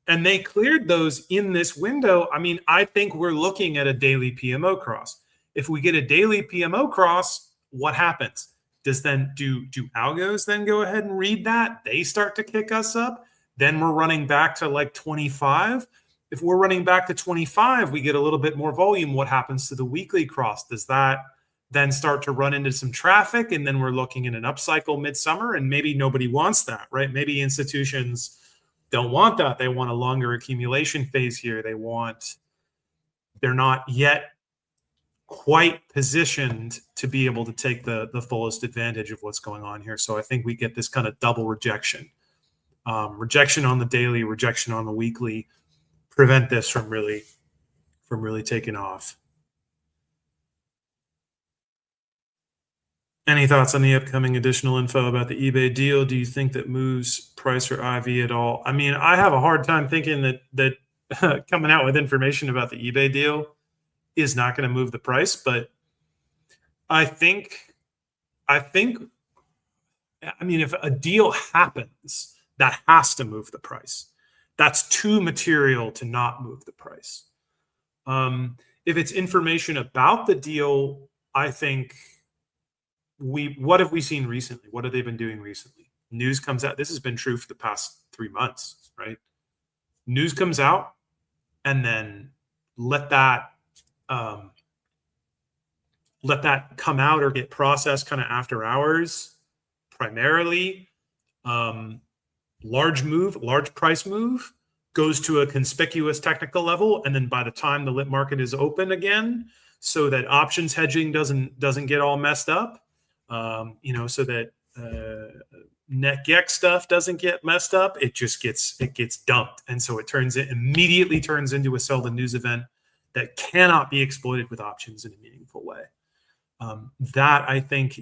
and they cleared those in this window, I mean, I think we're looking at a daily PMO cross. If we get a daily PMO cross, what happens? Do algos then go ahead and read that? They start to kick us up. Then we're running back to like 25. If we're running back to 25, we get a little bit more volume. What happens to the weekly cross? Does that then start to run into some traffic? And then we're looking at an upcycle midsummer, and maybe nobody wants that, right? Maybe institutions don't want that. They want a longer accumulation phase here. They're not yet quite positioned to be able to take the fullest advantage of what's going on here. So I think we get this kind of double rejection. Rejection on the daily, rejection on the weekly, prevent this from really taking off. Any thoughts on the upcoming additional info about the eBay deal? Do you think that moves price or IV at all? I mean, I have a hard time thinking that coming out with information about the eBay deal is not going to move the price, but I mean, if a deal happens, that has to move the price. That's too material to not move the price. If it's information about the deal, I think what have we seen recently? What have they been doing recently? News comes out. This has been true for the past 3 months, right? News comes out, and then let that come out or get processed kind of after hours, primarily. Large price move goes to a conspicuous technical level, and then by the time the lit market is open again, so that options hedging doesn't get all messed up, so that net GEX stuff doesn't get messed up, it gets dumped, and so it immediately turns into a sell the news event that cannot be exploited with options in a meaningful way. That I think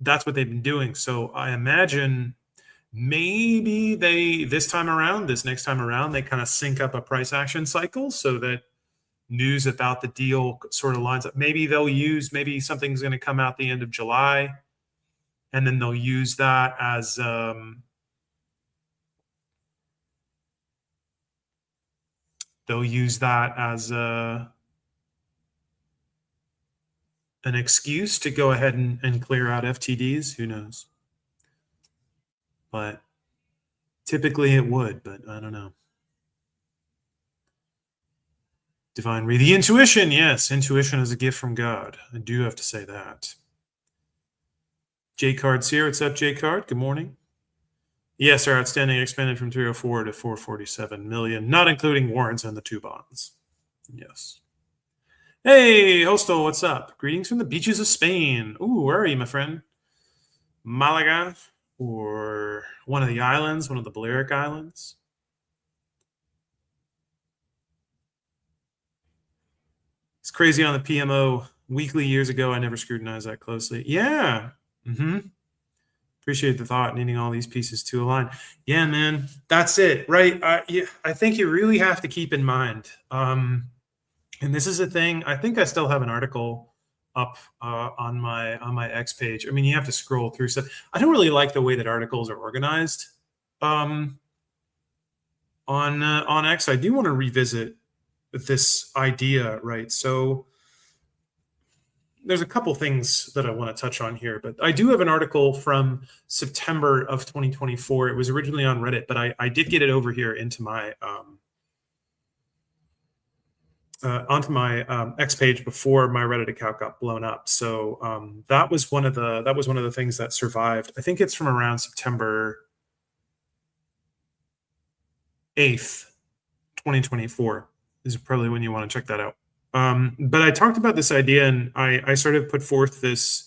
that's what they've been doing. So I imagine maybe this next time around, they kind of sync up a price action cycle so that news about the deal sort of lines up. Maybe something's going to come out the end of July, and then they'll use that as an excuse to go ahead and clear out FTDs. Who knows? But typically it would, but I don't know. Divine read. The intuition, yes. Intuition is a gift from God. I do have to say that. J-Card's here. What's up, J-Card? Good morning. Yes, our outstanding expanded from 304 to 447 million, not including warrants and the 2 bonds. Yes. Hey, Hostel, what's up? Greetings from the beaches of Spain. Ooh, where are you, my friend? Malaga, or one of the islands, one of the Balearic Islands? It's crazy on the PMO weekly years ago. I never scrutinized that closely. Yeah. Appreciate the thought, needing all these pieces to align. Yeah, man, that's it, right? I think you really have to keep in mind, and this is a thing. I think I still have an article up on my X page. I mean, you have to scroll through stuff. I don't really like the way that articles are organized on X. I do want to revisit this idea, right? So there's a couple things that I want to touch on here, but I do have an article from September of 2024. It was originally on Reddit, but I did get it over here into my onto my X page before my Reddit account got blown up. So that was one of the things that survived. I think it's from around September 8th, 2024 is probably when you want to check that out. But I talked about this idea, and I sort of put forth this.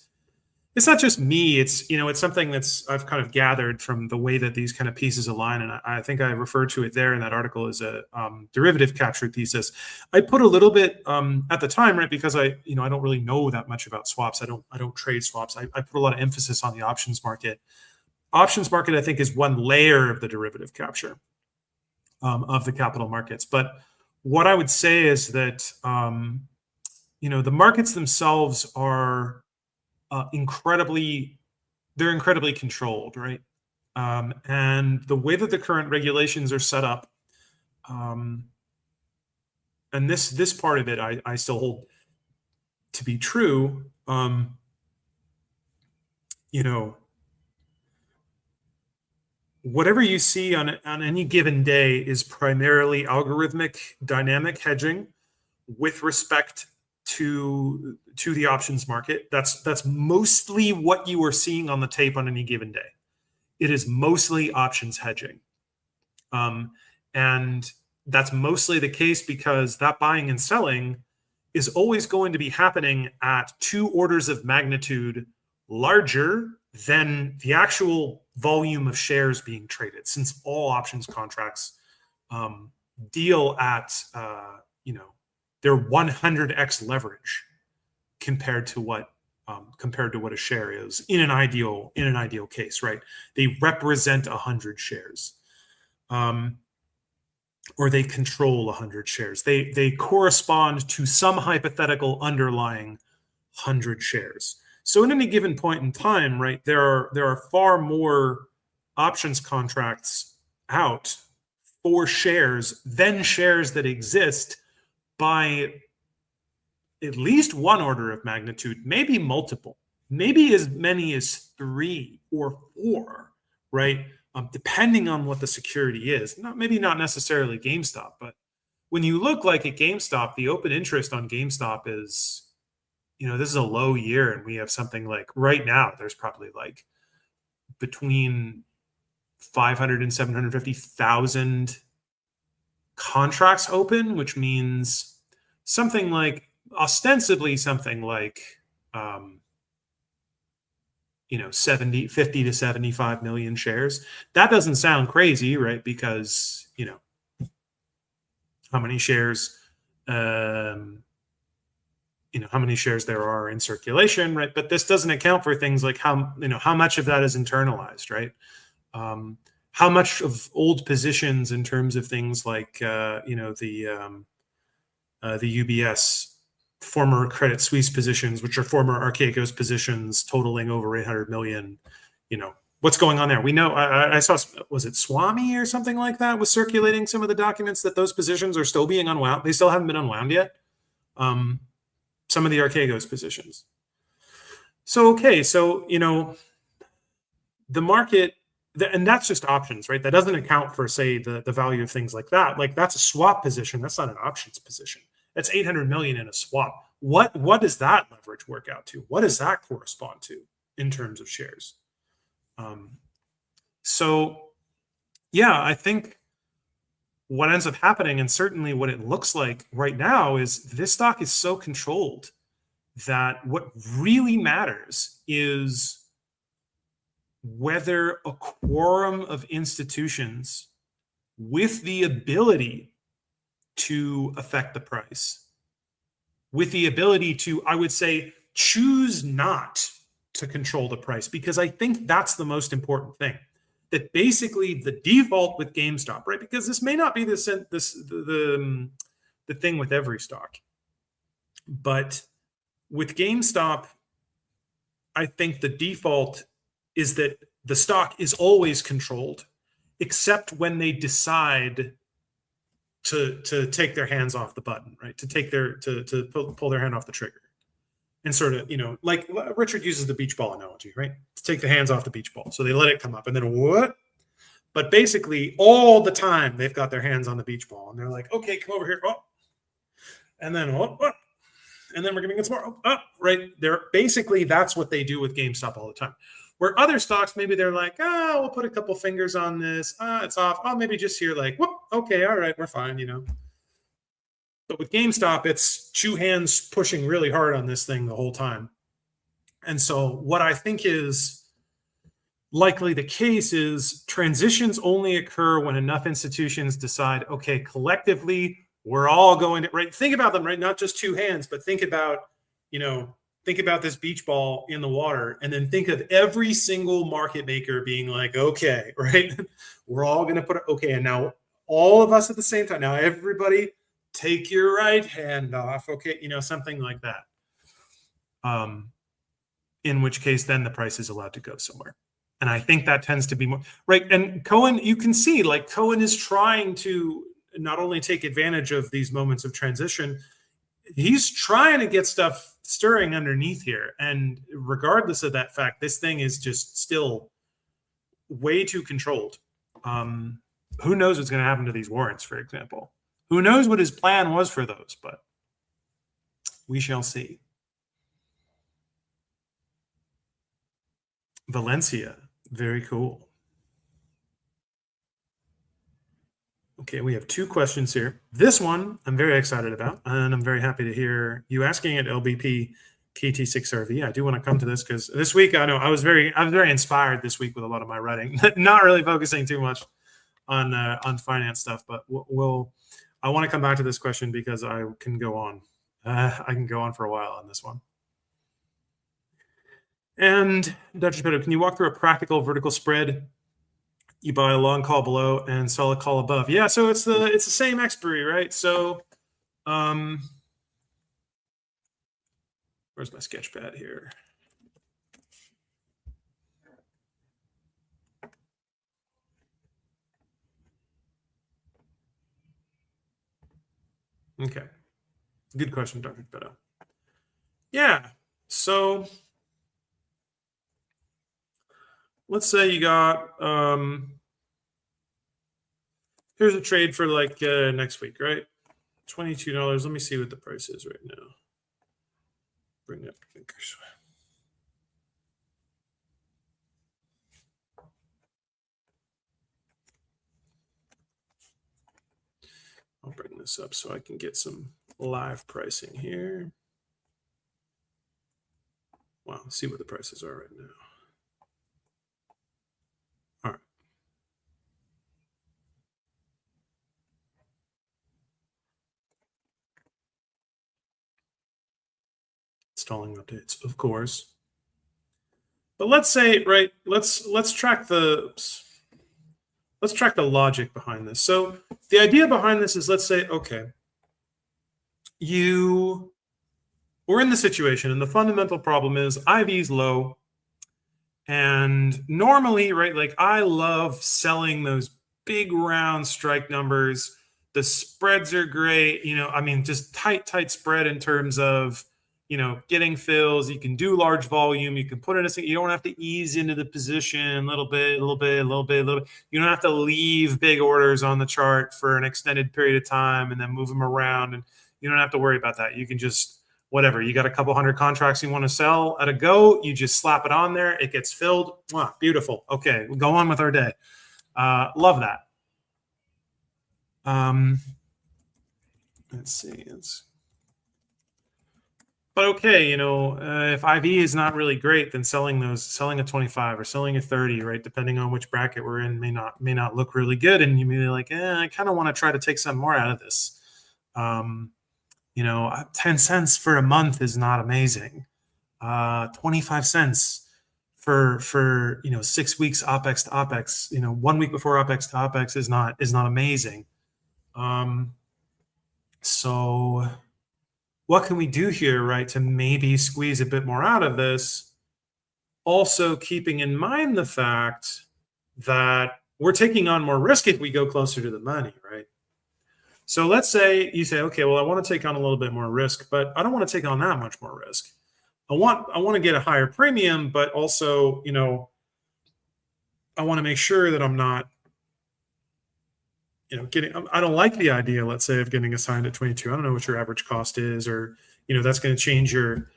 It's not just me. It's it's something that's I've kind of gathered from the way that these kind of pieces align, and I think I referred to it there in that article as a derivative capture thesis. I put a little bit at the time, right, because I don't really know that much about swaps. I don't trade swaps. I put a lot of emphasis on the options market. Options market, I think, is one layer of the derivative capture of the capital markets, but what I would say is that the markets themselves are incredibly controlled, right? And the way that the current regulations are set up, and this part of it I still hold to be true. Whatever you see on any given day is primarily algorithmic dynamic hedging with respect to the options market. That's mostly what you are seeing on the tape on any given day. It is mostly options hedging. And that's mostly the case because that buying and selling is always going to be happening at 2 orders of magnitude larger than the actual volume of shares being traded, since all options contracts deal at their 100x leverage compared to what a share is in an ideal case, right? They represent 100 shares, or they control 100 shares. They correspond to some hypothetical underlying 100 shares. So at any given point in time, right, there are far more options contracts out for shares than shares that exist by at least 1 order of magnitude, maybe multiple, maybe as many as 3 or 4, right? Depending on what the security is. Maybe not necessarily GameStop, but when you look like at GameStop, the open interest on GameStop is, this is a low year, and we have something like right now, there's probably like between 500 and 750,000 contracts open, which means something like ostensibly something like 50 to 75 million shares. That doesn't sound crazy, right? Because how many shares how many shares there are in circulation, right? But this doesn't account for things like how much of that is internalized, right? How much of old positions in terms of things like the UBS former Credit Suisse positions, which are former Archegos positions totaling over 800 million. What's going on there? We know, I saw, was it Swami or something like that was circulating some of the documents that those positions are still being unwound. They still haven't been unwound yet. Some of the Archegos positions. So, okay. So, the market, and that's just options, right? That doesn't account for, say, the value of things like that. Like, that's a swap position. That's not an options position. That's 800 million in a swap. What does that leverage work out to? What does that correspond to in terms of shares? So, yeah, I think what ends up happening, and certainly what it looks like right now, is this stock is so controlled that what really matters is whether a quorum of institutions with the ability to affect the price, with the ability to, I would say, choose not to control the price, because I think that's the most important thing. That basically the default with GameStop, right? Because this may not be the thing with every stock, but with GameStop, I think the default is that the stock is always controlled, except when they decide to take their hands off the button, right? To pull their hand off the trigger. and sort of, like Richard uses the beach ball analogy, right? To take the hands off the beach ball. So they let it come up and then what? But basically all the time they've got their hands on the beach ball and they're like, okay, come over here. Oh. And then, oh. And then we're going to get some more. Oh, right. They're basically, that's what they do with GameStop all the time. Where other stocks, maybe they're like, we'll put a couple fingers on this. It's off. Oh, maybe just here, like, whoop, okay, all right, we're fine, But with GameStop, it's two hands pushing really hard on this thing the whole time. And so what I think is likely the case is transitions only occur when enough institutions decide, okay, collectively, we're all going to, right? Think about them, right? Not just two hands, but think about, think about this beach ball in the water, and then think of every single market maker being like, okay, right? We're all going to put it, okay. And now all of us at the same time, now everybody take your right hand off. Okay. Something like that. In which case then the price is allowed to go somewhere. And I think that tends to be more right. And Cohen, you can see like Cohen is trying to not only take advantage of these moments of transition, he's trying to get stuff stirring underneath here. And regardless of that fact, this thing is just still way too controlled. Who knows what's going to happen to these warrants, for example? Who knows what his plan was for those, but we shall see. Valencia, very cool. Okay, we have two questions here. This one I'm very excited about, and I'm very happy to hear you asking it, LBP KT6RV. I do want to come to this because this week I know I was very inspired this week with a lot of my writing. Not really focusing too much on finance stuff, but I want to come back to this question because I can go on. I can go on for a while on this one. And Dr. Geppetto, can you walk through a practical vertical spread? You buy a long call below and sell a call above. Yeah, so it's the same expiry, right? So where's my sketch pad here? Okay. Good question, Dr. Geppetto. Yeah. So let's say you got here's a trade for like next week, right? $22. Let me see what the price is right now. Bring up fingers. I'll bring this up so I can get some live pricing here. Wow, let's see what the prices are right now. All right. Installing updates, of course. But let's say, right, let's track the logic behind this. So the idea behind this is, let's say, okay, we're in the situation and the fundamental problem is IV is low. And normally, right, like I love selling those big round strike numbers. The spreads are great, I mean, just tight spread in terms of, getting fills. You can do large volume. You can put in you don't have to ease into the position a little bit. You don't have to leave big orders on the chart for an extended period of time and then move them around. And you don't have to worry about that. You can just, whatever, you got a couple hundred contracts you want to sell at a go, you just slap it on there. It gets filled. Wow, beautiful. Okay, we'll go on with our day. Love that. Let's see. But okay, if IV is not really great, then selling a 25 or selling a 30, right, depending on which bracket we're in, may not look really good, and you may be like, I kind of want to try to take some more out of this. 10 cents for a month is not amazing. 25 cents for 6 weeks OPEX to OPEX, 1 week before OPEX to OPEX is not amazing. So what can we do here, right, to maybe squeeze a bit more out of this? Also keeping in mind the fact that we're taking on more risk if we go closer to the money, right? So let's say you say, okay, well, I want to take on a little bit more risk, but I don't want to take on that much more risk. I want to get a higher premium, but also, you know, I want to make sure that I'm not, you know, I don't like the idea, let's say, of getting assigned at 22. I don't know what your average cost is, or, you know, that's going to change your,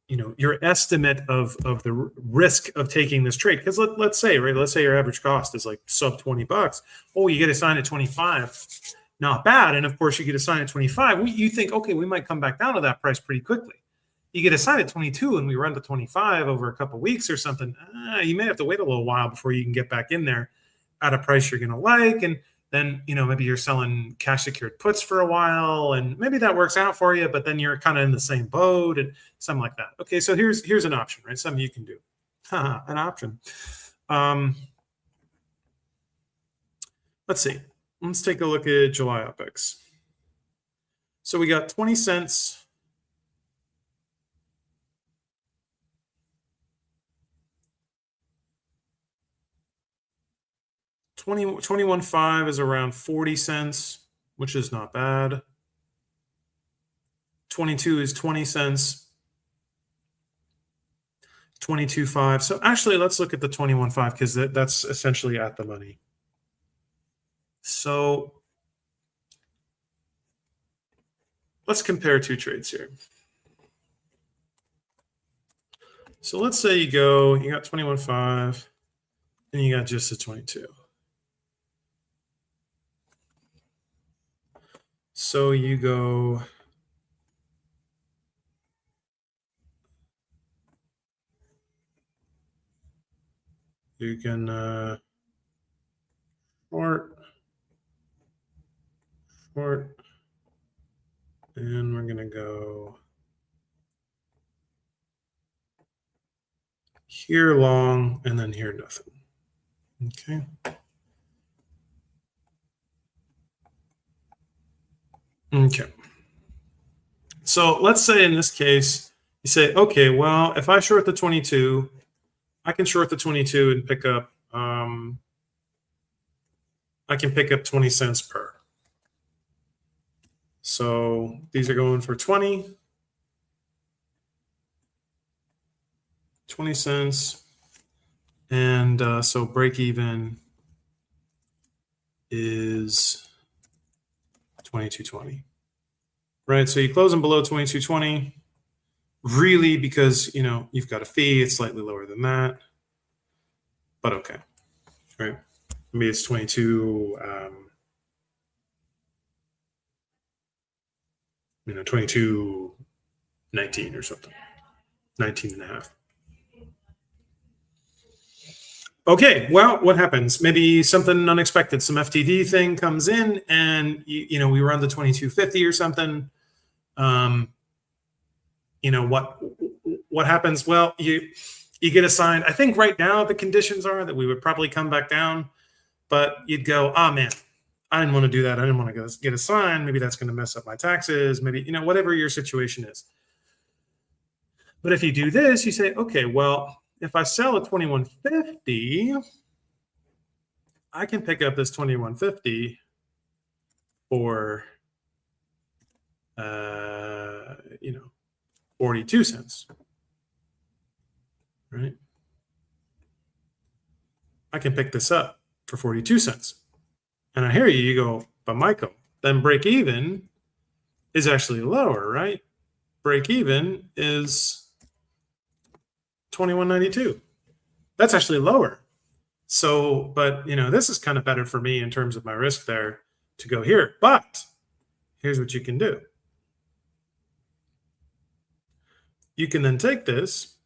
you know, your estimate of the risk of taking this trade. Because let's say your average cost is like sub $20. Oh, you get assigned at 25, not bad. And of course, you get assigned at 25. You think, okay, we might come back down to that price pretty quickly. You get assigned at 22 and we run to 25 over a couple of weeks or something. You may have to wait a little while before you can get back in there at a price you're going to like. And then, you know, maybe you're selling cash secured puts for a while and maybe that works out for you, but then you're kind of in the same boat and something like that. Okay, so here's an option, right? Something you can do. An option. Let's see. Let's take a look at July OPEX. So we got 20 cents. 21.5 is around 40 cents, which is not bad. 22 is 20 cents. 22.5. So actually, let's look at the 21.5 because that's essentially at the money. So let's compare two trades here. So let's say you got 21.5 and you got just a 22. So you go, you can short, and we're gonna go here long, and then here nothing. Okay. Okay. So let's say in this case, you say, okay, well, if I short the 22, I can short the 22 and pick up, I can pick up 20 cents per. So these are going for 20 cents. And so break even is 22.20. Right, so you close them below 22.20. Really, because you know you've got a fee, it's slightly lower than that, but okay, right? Maybe it's 22. 22.19 or something, 19 and a half. Okay, well, what happens? Maybe something unexpected, some FTD thing comes in, and you know we run the 22.50 or something. You know what happens? Well, you get assigned. I think right now the conditions are that we would probably come back down, but you'd go, oh man, I didn't want to do that. I didn't want to get assigned. Maybe that's going to mess up my taxes. Maybe, you know, whatever your situation is. But if you do this, you say, okay, well, if I sell at 21.50, I can pick up this 21.50 for, you know, 42 cents, right? I can pick this up for 42 cents. And I hear you, you go, but Michael, then break even is actually lower, right? Break even is 21.92. That's actually lower. So, but you know, this is kind of better for me in terms of my risk there to go here. But here's what you can do. You can then take this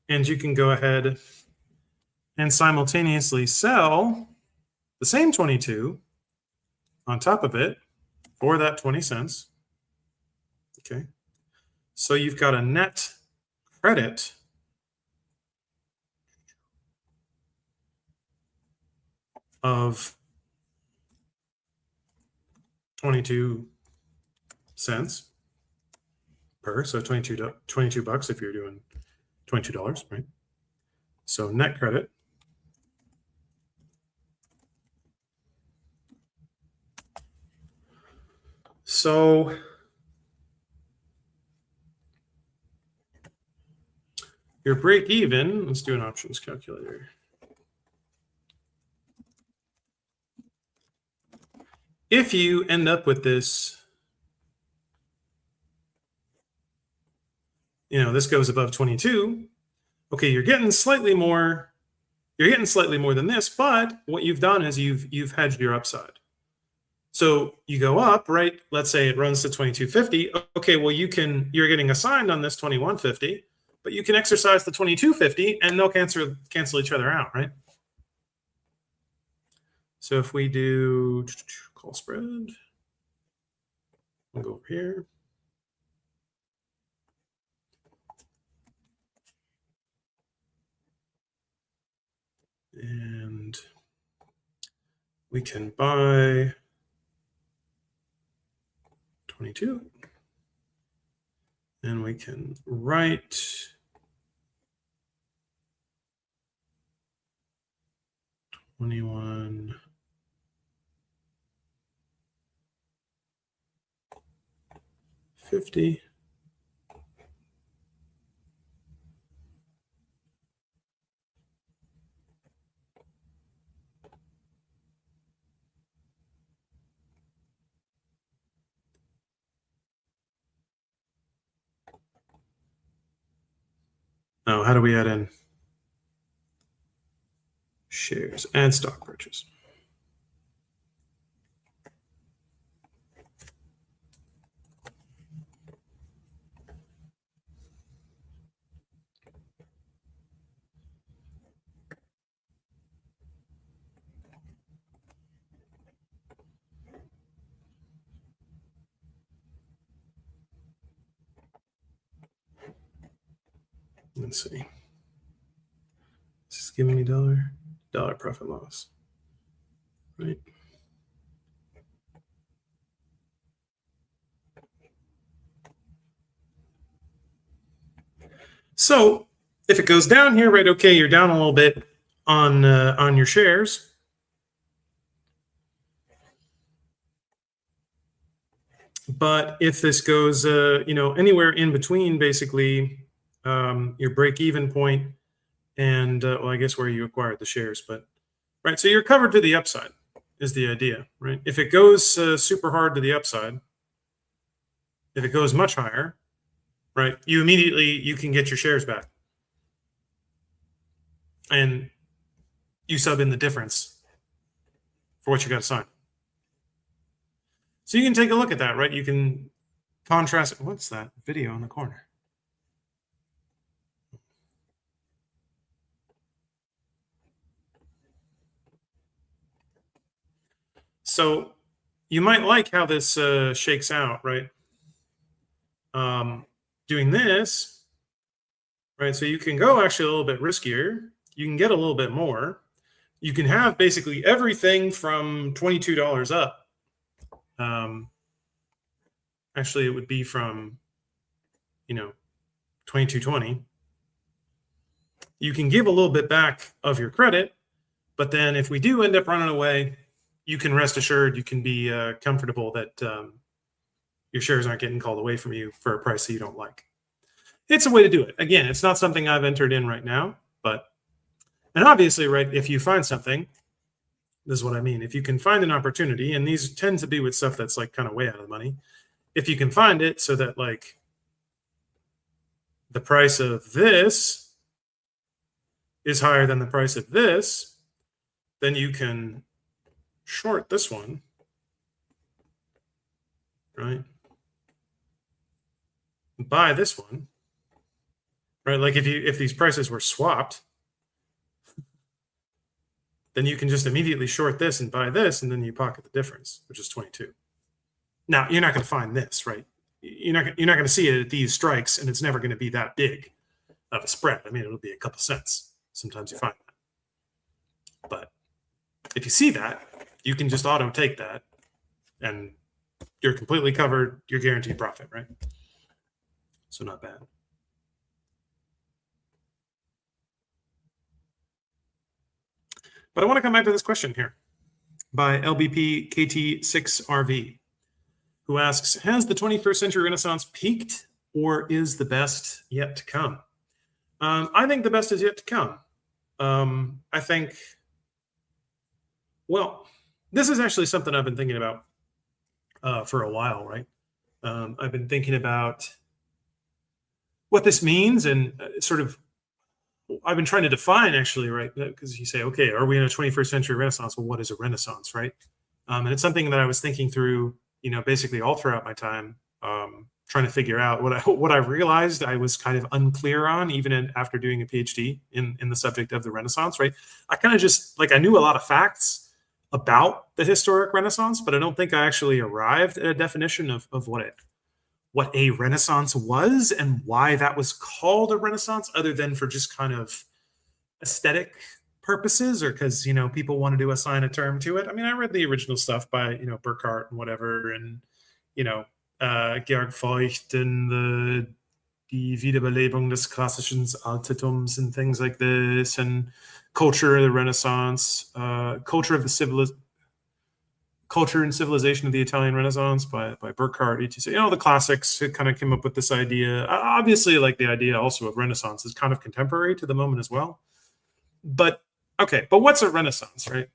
and you can go ahead and simultaneously sell the same 22 on top of it for that 20 cents. Okay. So you've got a net credit of 22 cents per, so 22 bucks if you're doing $22, right? So net credit So your break even, let's do an options calculator. If you end up with this, this goes above 22, okay, you're getting slightly more than this, but what you've done is you've hedged your upside. So you go up, right? Let's say it runs to 2250. Okay, well you're getting assigned on this 2150, but you can exercise the 2250 and they'll cancel each other out, right? So if we do call spread, we'll go over here. And we can buy 22. And we can write 2150. Oh, how do we add in shares and stock purchase? Let's see. This is giving me dollar profit loss, right? So if it goes down here, right? Okay, you're down a little bit on your shares. But if this goes, anywhere in between, basically, your break-even point and well, I guess where you acquired the shares, but right. So you're covered to the upside is the idea, right? If it goes super hard to the upside, if it goes much higher, right, you can get your shares back, and you sub in the difference for what you got assigned. So you can take a look at that, right? You can contrast. What's that video in the corner? So you might like how this shakes out, right? Doing this, right? So you can go actually a little bit riskier. You can get a little bit more. You can have basically everything from $22 up. Actually, it would be from, 22.20. You can give a little bit back of your credit, but then if we do end up running away, you can rest assured, you can be comfortable that your shares aren't getting called away from you for a price that you don't like. It's a way to do it. Again, it's not something I've entered in right now, and obviously, right, if you find something, this is what I mean. If you can find an opportunity, and these tend to be with stuff that's like kind of way out of the money, if you can find it so that like the price of this is higher than the price of this, then you can short this one, right? Buy this one, right? Like if these prices were swapped, then you can just immediately short this and buy this, and then you pocket the difference, which is 22. Now you're not going to find this, right? You're not going to see it at these strikes, and it's never going to be that big of a spread. I mean, it'll be a couple cents. Sometimes you find that, but if you see that, you can just auto take that, and you're completely covered. You're guaranteed profit, right? So not bad. But I want to come back to this question here by LBP KT6RV, who asks, has the 21st century Renaissance peaked, or is the best yet to come? I think the best is yet to come. I think, well, this is actually something I've been thinking about for a while, right? I've been thinking about what this means, and sort of, I've been trying to define, actually, right? Because you say, okay, are we in a 21st century Renaissance? Well, what is a Renaissance, right? And it's something that I was thinking through, basically all throughout my time, trying to figure out what I realized I was kind of unclear on, even after doing a PhD in the subject of the Renaissance, right? I kind of just, like, I knew a lot of facts about the historic Renaissance, but I don't think I actually arrived at a definition of what a Renaissance was and why that was called a Renaissance, other than for just kind of aesthetic purposes, or because people wanted to assign a term to it. I mean, I read the original stuff by Burckhardt and whatever, and Georg Feucht and the Die Wiederbelebung des klassischen Altertums and things like this, and Culture of the Renaissance, Culture and Civilization of the Italian Renaissance by Burckhardt, etc. The classics. It kind of came up with this idea. Obviously, like, the idea also of Renaissance is kind of contemporary to the moment as well. But okay, but what's a Renaissance, right?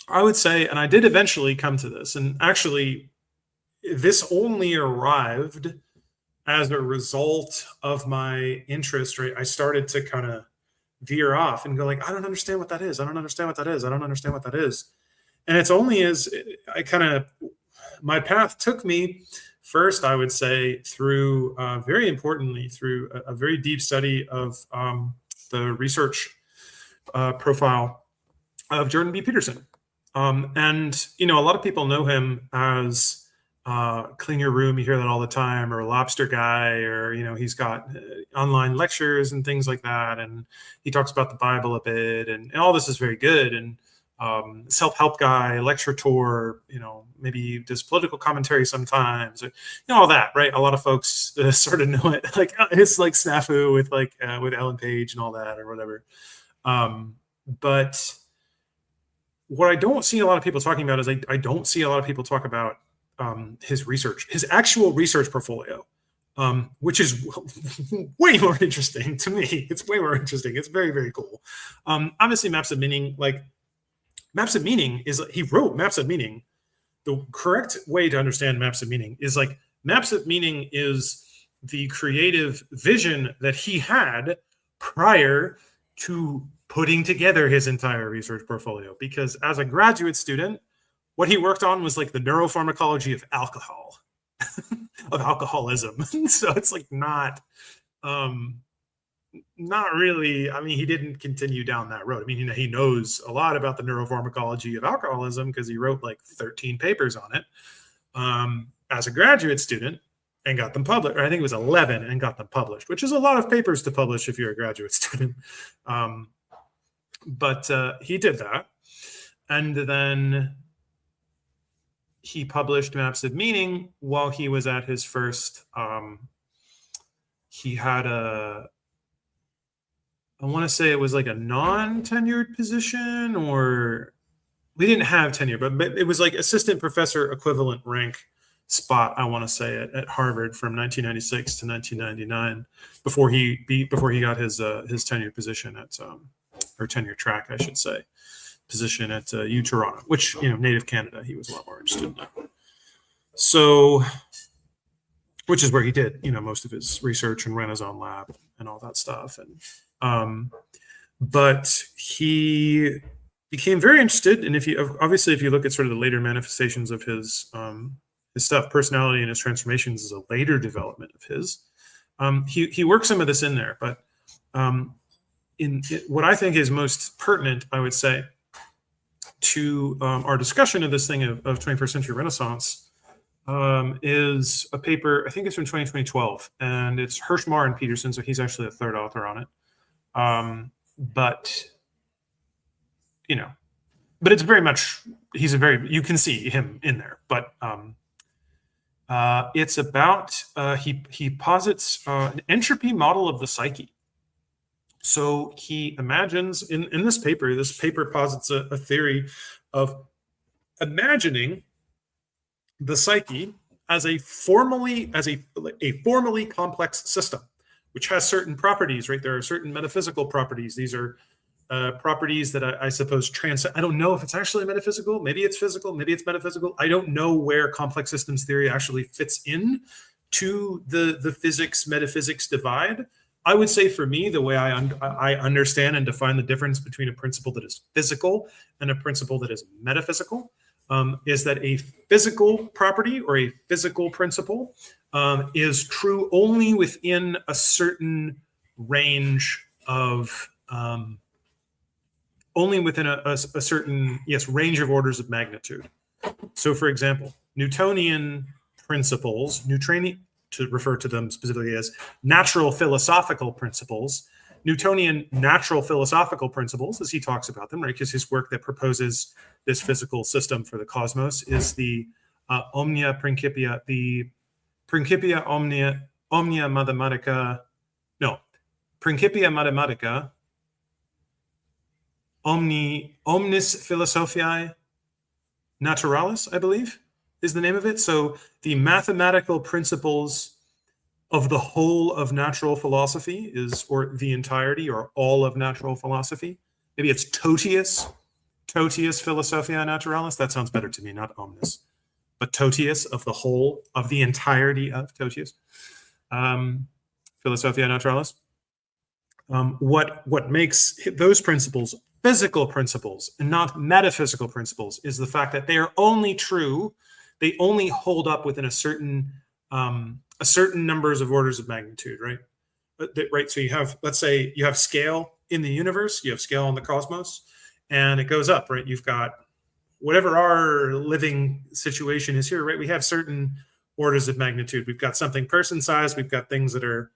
I would say, and I did eventually come to this, and actually this only arrived as a result of my interest, right? I started to kind of veer off and go, like, I don't understand what that is. I don't understand what that is. I don't understand what that is. And it's only as my path took me first, I would say, through, very importantly, through a very deep study of the research profile of Jordan B. Peterson. And, a lot of people know him as Clean Your Room. You hear that all the time, or Lobster Guy, or, he's got online lectures and things like that. And he talks about the Bible a bit, and all this is very good. And self-help guy, lecture tour, maybe does political commentary sometimes, all that, right? A lot of folks sort of know it, like it's like snafu with with Ellen Page and all that, or whatever. But what I don't see a lot of people talking about is I don't see a lot of people talk about his research, his actual research portfolio, which is way more interesting to me. It's way more interesting. It's very, very cool. Obviously, Maps of Meaning, Maps of Meaning he wrote Maps of Meaning. The correct way to understand Maps of Meaning is Maps of Meaning is the creative vision that he had prior to putting together his entire research portfolio. Because as a graduate student, what he worked on was the neuropharmacology of alcohol, of alcoholism. So it's not really, I mean, he didn't continue down that road. I mean, he knows a lot about the neuropharmacology of alcoholism because he wrote 13 papers on it as a graduate student and got them published. Or I think it was 11 and got them published, which is a lot of papers to publish if you're a graduate student. But he did that. And then he published Maps of Meaning while he was at his first, he had I want to say it was a non-tenured position, or we didn't have tenure, but it was assistant professor equivalent rank spot, I want to say, at Harvard from 1996 to 1999 before he got his tenure position at or tenure track, I should say, position at U Toronto, which native Canada, he was a lot more interested in that. So, which is where he did most of his research and Renaissance Lab and all that stuff. And but he became very interested, and if you look at sort of the later manifestations of his stuff, Personality and His Transformations is a later development of his. He works some of this in there, but what I think is most pertinent, I would say, to our discussion of this thing of 21st century Renaissance is a paper, I think it's from 2012, and it's Hirschmar and Peterson, so he's actually the third author on it. But it's very much, you can see him in there, but it's about, he posits an entropy model of the psyche. So he imagines in this paper posits a theory of imagining the psyche as a formally complex system, which has certain properties, right? There are certain metaphysical properties. These are properties that I suppose transcend. I don't know if it's actually metaphysical. Maybe it's physical. Maybe it's metaphysical. I don't know where complex systems theory actually fits in to the physics metaphysics divide. I would say for me, the way I understand and define the difference between a principle that is physical and a principle that is metaphysical is that a physical property or a physical principle is true only within a certain range of only within a certain range of orders of magnitude. So, for example, Newtonian principles, to refer to them specifically as natural philosophical principles, Newtonian natural philosophical principles, as he talks about them, right? Because his work that proposes this physical system for the cosmos is the Omnia Principia, the Principia Omnia Mathematica, no, Principia Mathematica, Omnis Philosophiae Naturalis, I believe, is the name of it. So the mathematical principles of the whole of natural philosophy is, or the entirety or all of natural philosophy. Maybe it's Totius Philosophiae Naturalis. That sounds better to me, not omnis, but Totius, of the whole, of the entirety of Totius. Philosophiae Naturalis. What makes those principles physical principles and not metaphysical principles is the fact that they are only true, they only hold up within a certain numbers of orders of magnitude, right? Right. So you have, let's say you have scale in the universe, you have scale in the cosmos, and it goes up, right? You've got whatever our living situation is here, right? We have certain orders of magnitude. We've got something person size. We've got things that are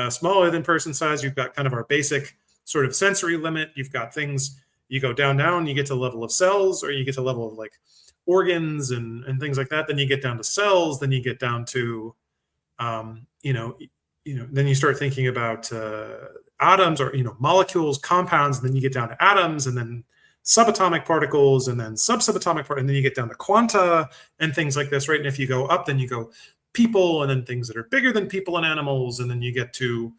smaller than person size. You've got kind of our basic sort of sensory limit. You've got things, you go down, you get to the level of cells, or you get to the level of like organs and things like that. Then you get down to cells. Then you get down to, then you start thinking about atoms or, molecules, compounds. And then you get down to atoms, and then subatomic particles, and then subatomic particles. And then you get down to quanta and things like this, right? And if you go up, then you go people, and then things that are bigger than people and animals. And then you get to,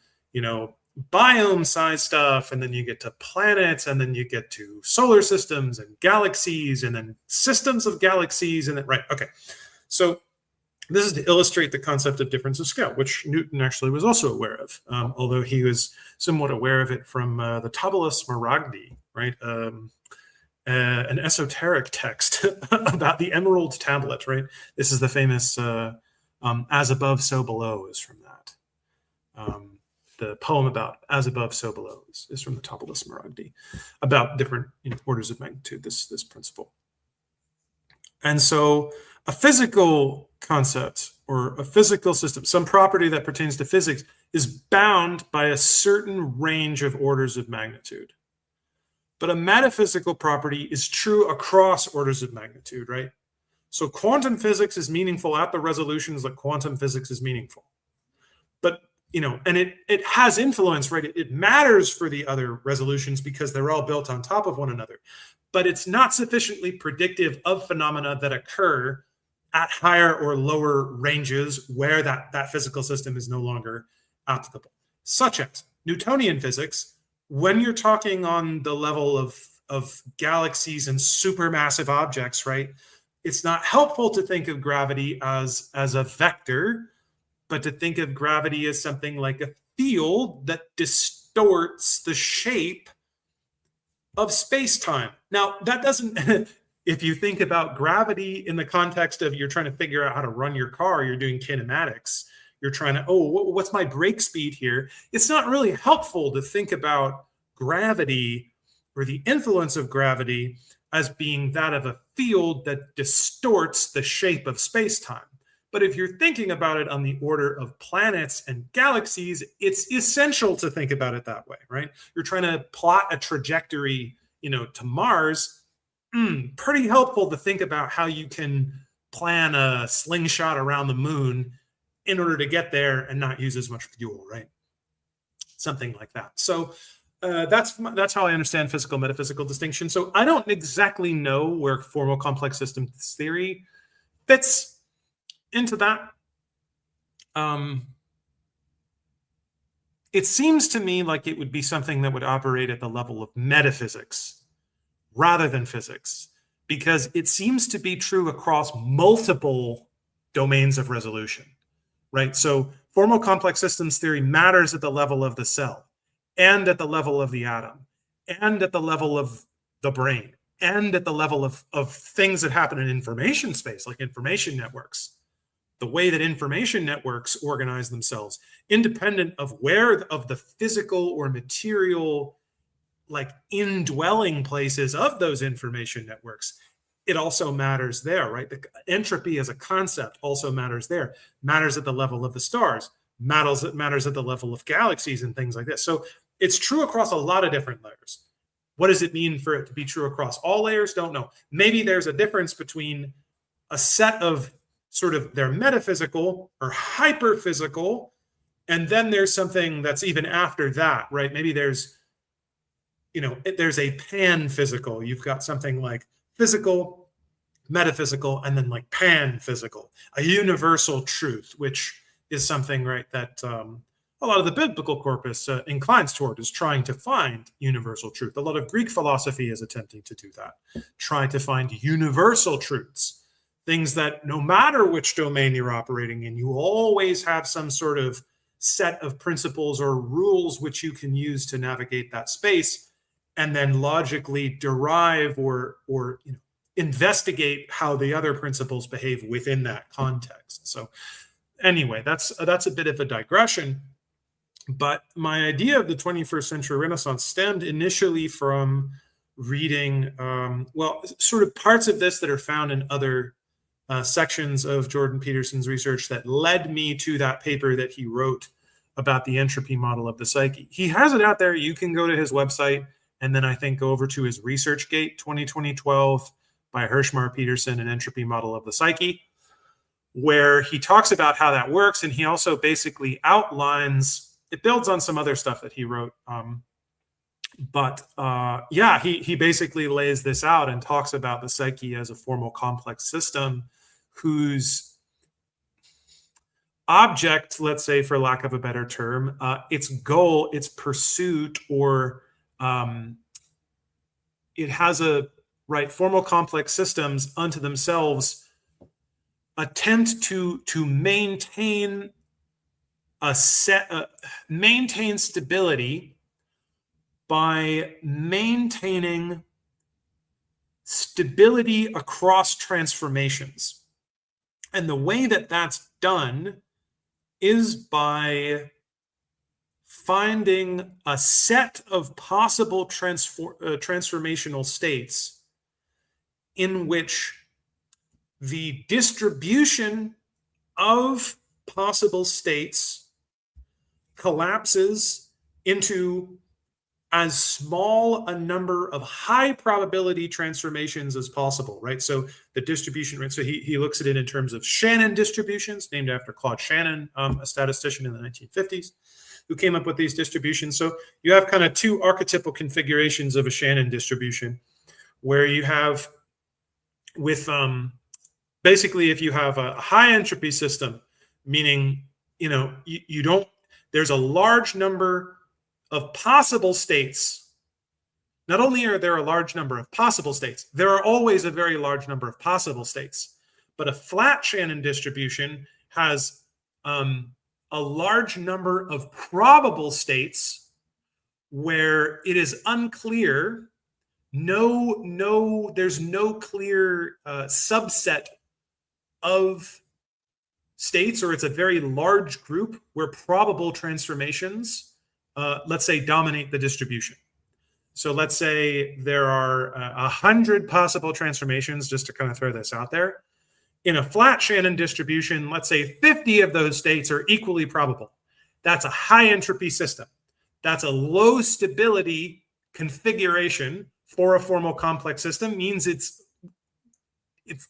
biome size stuff, and then you get to planets, and then you get to solar systems and galaxies, and then systems of galaxies, and then right. Okay, so this is to illustrate the concept of difference of scale, which Newton actually was also aware of, although he was somewhat aware of it from the Tabula Smaragdi, right? An esoteric text about the Emerald Tablet, right? This is the famous "As above, so below" is from that. The poem about as above, so below is from the Tabula Smaragdi, about different orders of magnitude, this principle. And so a physical concept or a physical system, some property that pertains to physics, is bound by a certain range of orders of magnitude. But a metaphysical property is true across orders of magnitude, right? So quantum physics is meaningful at the resolutions that quantum physics is meaningful. But and it has influence, right? It matters for the other resolutions because they're all built on top of one another. But it's not sufficiently predictive of phenomena that occur at higher or lower ranges where that physical system is no longer applicable. Such as Newtonian physics, when you're talking on the level of galaxies and supermassive objects, right? It's not helpful to think of gravity as a vector, but to think of gravity as something like a field that distorts the shape of space-time. Now, that doesn't, if you think about gravity in the context of you're trying to figure out how to run your car, you're doing kinematics, you're trying to, what's my brake speed here? It's not really helpful to think about gravity or the influence of gravity as being that of a field that distorts the shape of space-time. But if you're thinking about it on the order of planets and galaxies, it's essential to think about it that way, right? You're trying to plot a trajectory, to Mars. Pretty helpful to think about how you can plan a slingshot around the moon in order to get there and not use as much fuel, right? Something like that. So that's how I understand physical metaphysical distinction. So I don't exactly know where formal complex systems theory fits into that. It seems to me like it would be something that would operate at the level of metaphysics rather than physics, because it seems to be true across multiple domains of resolution, right? So formal complex systems theory matters at the level of the cell, and at the level of the atom, and at the level of the brain, and at the level of things that happen in information space, like information networks. The way that information networks organize themselves, independent of where of the physical or material, like indwelling places of those information networks, it also matters there, right? The entropy as a concept also matters there, matters at the level of the stars, matters at the level of galaxies and things like this. So it's true across a lot of different layers. What does it mean for it to be true across all layers? Don't know. Maybe there's a difference between a set of sort of their metaphysical or hyperphysical, and then there's something that's even after that, right? Maybe there's, there's a pan-physical. You've got something like physical, metaphysical, and then like pan-physical, a universal truth, which is something, right, that a lot of the biblical corpus inclines toward, is trying to find universal truth. A lot of Greek philosophy is attempting to do that, trying to find universal truths, things that no matter which domain you're operating in, you always have some sort of set of principles or rules which you can use to navigate that space, and then logically derive or investigate how the other principles behave within that context. So anyway, that's a bit of a digression. But my idea of the 21st century Renaissance stemmed initially from reading, sort of parts of this that are found in other sections of Jordan Peterson's research that led me to that paper that he wrote about the entropy model of the psyche. He has it out there. You can go to his website and then I think go over to his ResearchGate 2012 by Hirschmar Peterson, an entropy model of the psyche, where he talks about how that works. And he also basically outlines, it builds on some other stuff that he wrote. He basically lays this out and talks about the psyche as a formal complex system whose object, let's say for lack of a better term, its goal, its pursuit, or it has formal complex systems unto themselves attempt to maintain maintain stability by maintaining stability across transformations. And the way that that's done is by finding a set of possible transformational states in which the distribution of possible states collapses into as small a number of high probability transformations as possible, right? So the distribution, right? So he looks at it in terms of Shannon distributions, named after Claude Shannon, a statistician in the 1950s, who came up with these distributions. So you have kind of two archetypal configurations of a Shannon distribution, where you have with basically if you have a high entropy system, meaning you don't, there's a large number of possible states. Not only are there a large number of possible states, there are always a very large number of possible states. But a flat Shannon distribution has a large number of probable states where it is unclear. There's no clear subset of states, or it's a very large group where probable transformations, let's say, dominate the distribution. So let's say there are 100 possible transformations, just to kind of throw this out there. In a flat Shannon distribution, let's say 50 of those states are equally probable. That's a high entropy system. That's a low stability configuration for a formal complex system, means it's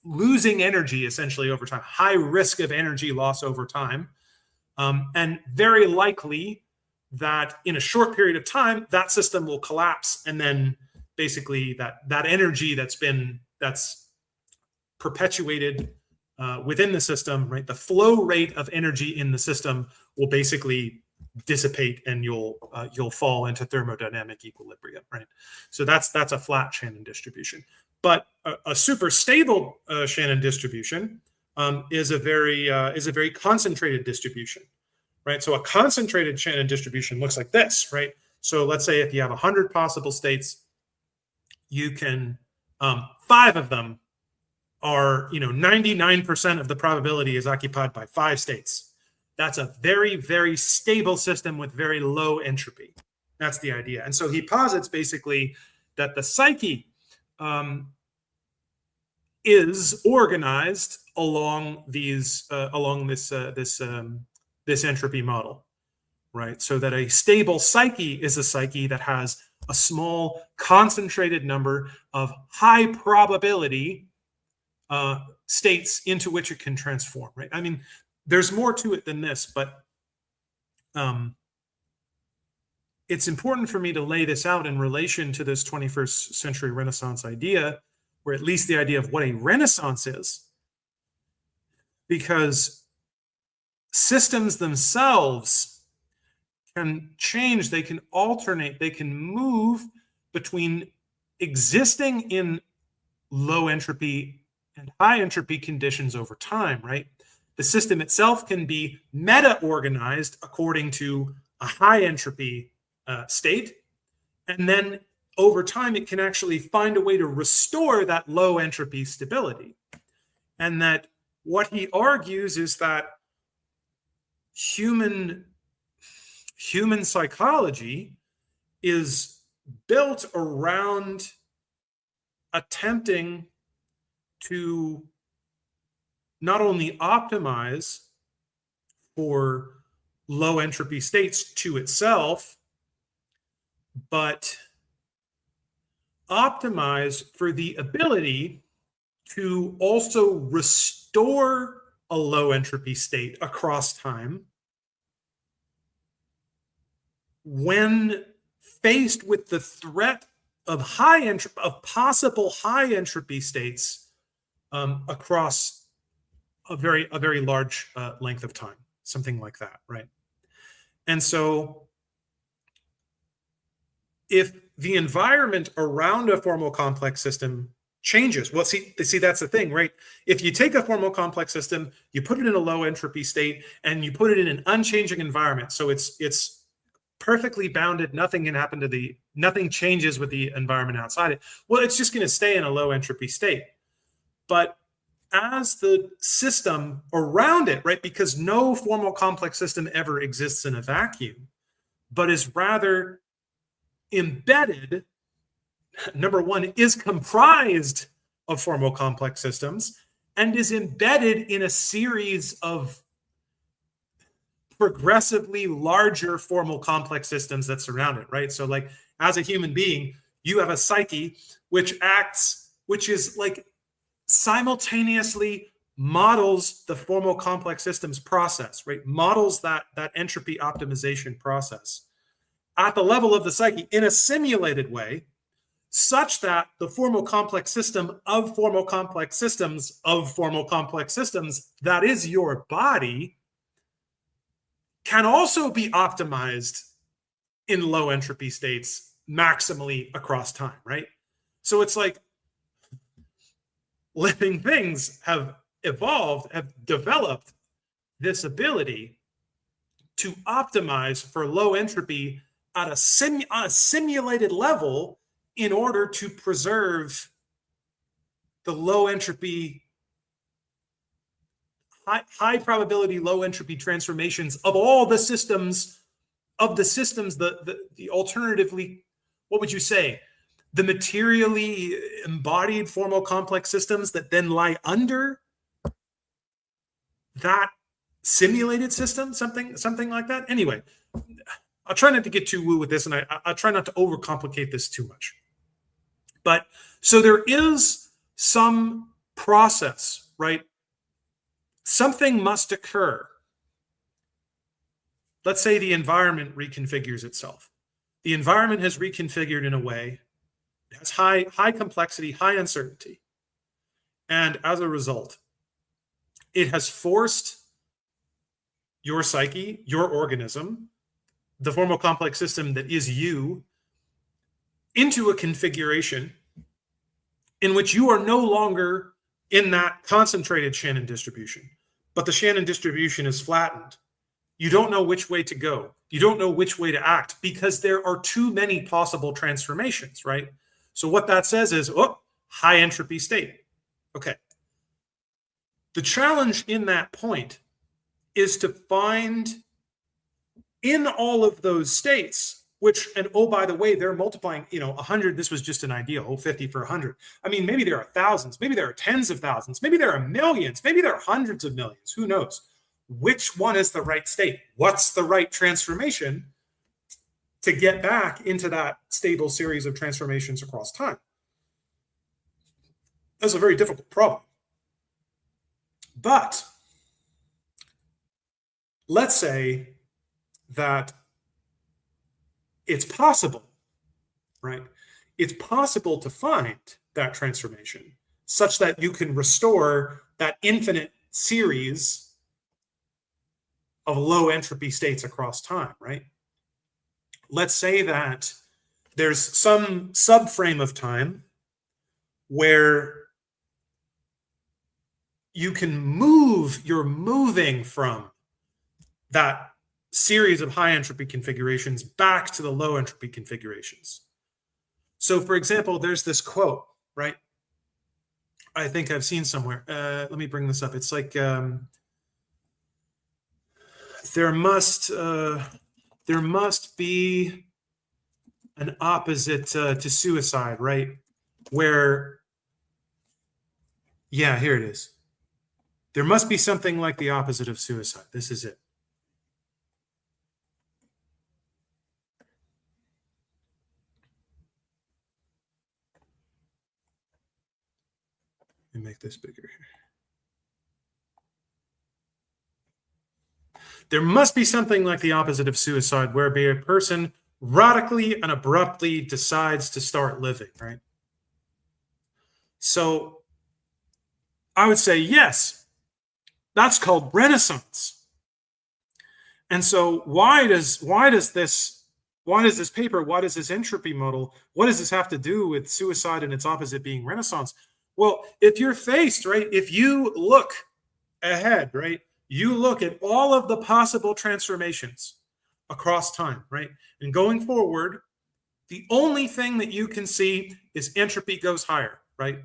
losing energy essentially over time, high risk of energy loss over time, and very likely that in a short period of time, that system will collapse. And then basically that energy that's perpetuated within the system, right, the flow rate of energy in the system will basically dissipate, and you'll fall into thermodynamic equilibrium, right? So that's a flat Shannon distribution. But a super stable Shannon distribution is a very concentrated distribution, right? So a concentrated Shannon distribution looks like this, right? So let's say if you have 100 possible states, you can 5 of them are 99% of the probability is occupied by 5 states. That's a very, very stable system with very low entropy. That's the idea. And so he posits basically that the psyche is organized along this entropy model, right? So that a stable psyche is a psyche that has a small concentrated number of high probability states into which it can transform, right? I mean, there's more to it than this, but it's important for me to lay this out in relation to this 21st century Renaissance idea, or at least the idea of what a Renaissance is, because systems themselves can change, they can alternate, they can move between existing in low entropy and high entropy conditions over time, right? The system itself can be meta-organized according to a high entropy state, and then over time it can actually find a way to restore that low entropy stability. And that what he argues is that human psychology is built around attempting to not only optimize for low entropy states to itself, but optimize for the ability to also restore a low entropy state across time when faced with the threat of possible high entropy states across a very large length of time, something like that, right? And so if the environment around a formal complex system changes, well, see, that's the thing, right? If you take a formal complex system, you put it in a low entropy state, and you put it in an unchanging environment, so it's perfectly bounded, nothing can happen to nothing changes with the environment outside it, well, it's just going to stay in a low entropy state. But as the system around it, right, because no formal complex system ever exists in a vacuum, but is rather embedded, number one, is comprised of formal complex systems and is embedded in a series of progressively larger formal complex systems that surround it, right? So like as a human being, you have a psyche which is like simultaneously models the formal complex systems process, right? Models that entropy optimization process at the level of the psyche in a simulated way, such that the formal complex system of formal complex systems of formal complex systems, that is your body, can also be optimized in low entropy states maximally across time, right? So it's like living things have evolved, have developed this ability to optimize for low entropy at a simulated level in order to preserve the low entropy, high probability low entropy transformations of all the systems, the alternatively, what would you say, the materially embodied formal complex systems that then lie under that simulated system, something like that. Anyway, I'll try not to get too woo with this, and I'll try not to overcomplicate this too much. But so there is some process, right? Something must occur. Let's say the environment reconfigures itself. The environment has reconfigured in a way, it has high complexity, high uncertainty. And as a result, It has forced your psyche, your organism, the formal complex system that is you, into a configuration in which you are no longer in that concentrated Shannon distribution, but the Shannon distribution is flattened. You don't know which way to go. You don't know which way to act because there are too many possible transformations, right? So what that says is, oh, high entropy state. Okay. The challenge in that point is to find in all of those states, which, and oh, by the way, they're multiplying, 100, this was just an idea, 50 for 100. I mean, maybe there are thousands, maybe there are tens of thousands, maybe there are millions, maybe there are hundreds of millions, who knows? Which one is the right state? What's the right transformation to get back into that stable series of transformations across time? That's a very difficult problem. But let's say that it's possible, right? It's possible to find that transformation such that you can restore that infinite series of low entropy states across time, right? Let's say that there's some subframe of time where you're moving from that series of high entropy configurations back to the low entropy configurations. So for example, there's this quote, right? I think I've seen somewhere. Let me bring this up. It's like, there must be an opposite to suicide, right? Where, yeah, here it is. There must be something like the opposite of suicide. This is it. Let me make this bigger here. There must be something like the opposite of suicide, whereby a person radically and abruptly decides to start living, right? So I would say, yes, that's called Renaissance. And so why does this paper, why does this entropy model, what does this have to do with suicide and its opposite being Renaissance? Well, if you're faced, right, if you look ahead, right, you look at all of the possible transformations across time, right? And going forward, the only thing that you can see is entropy goes higher, right?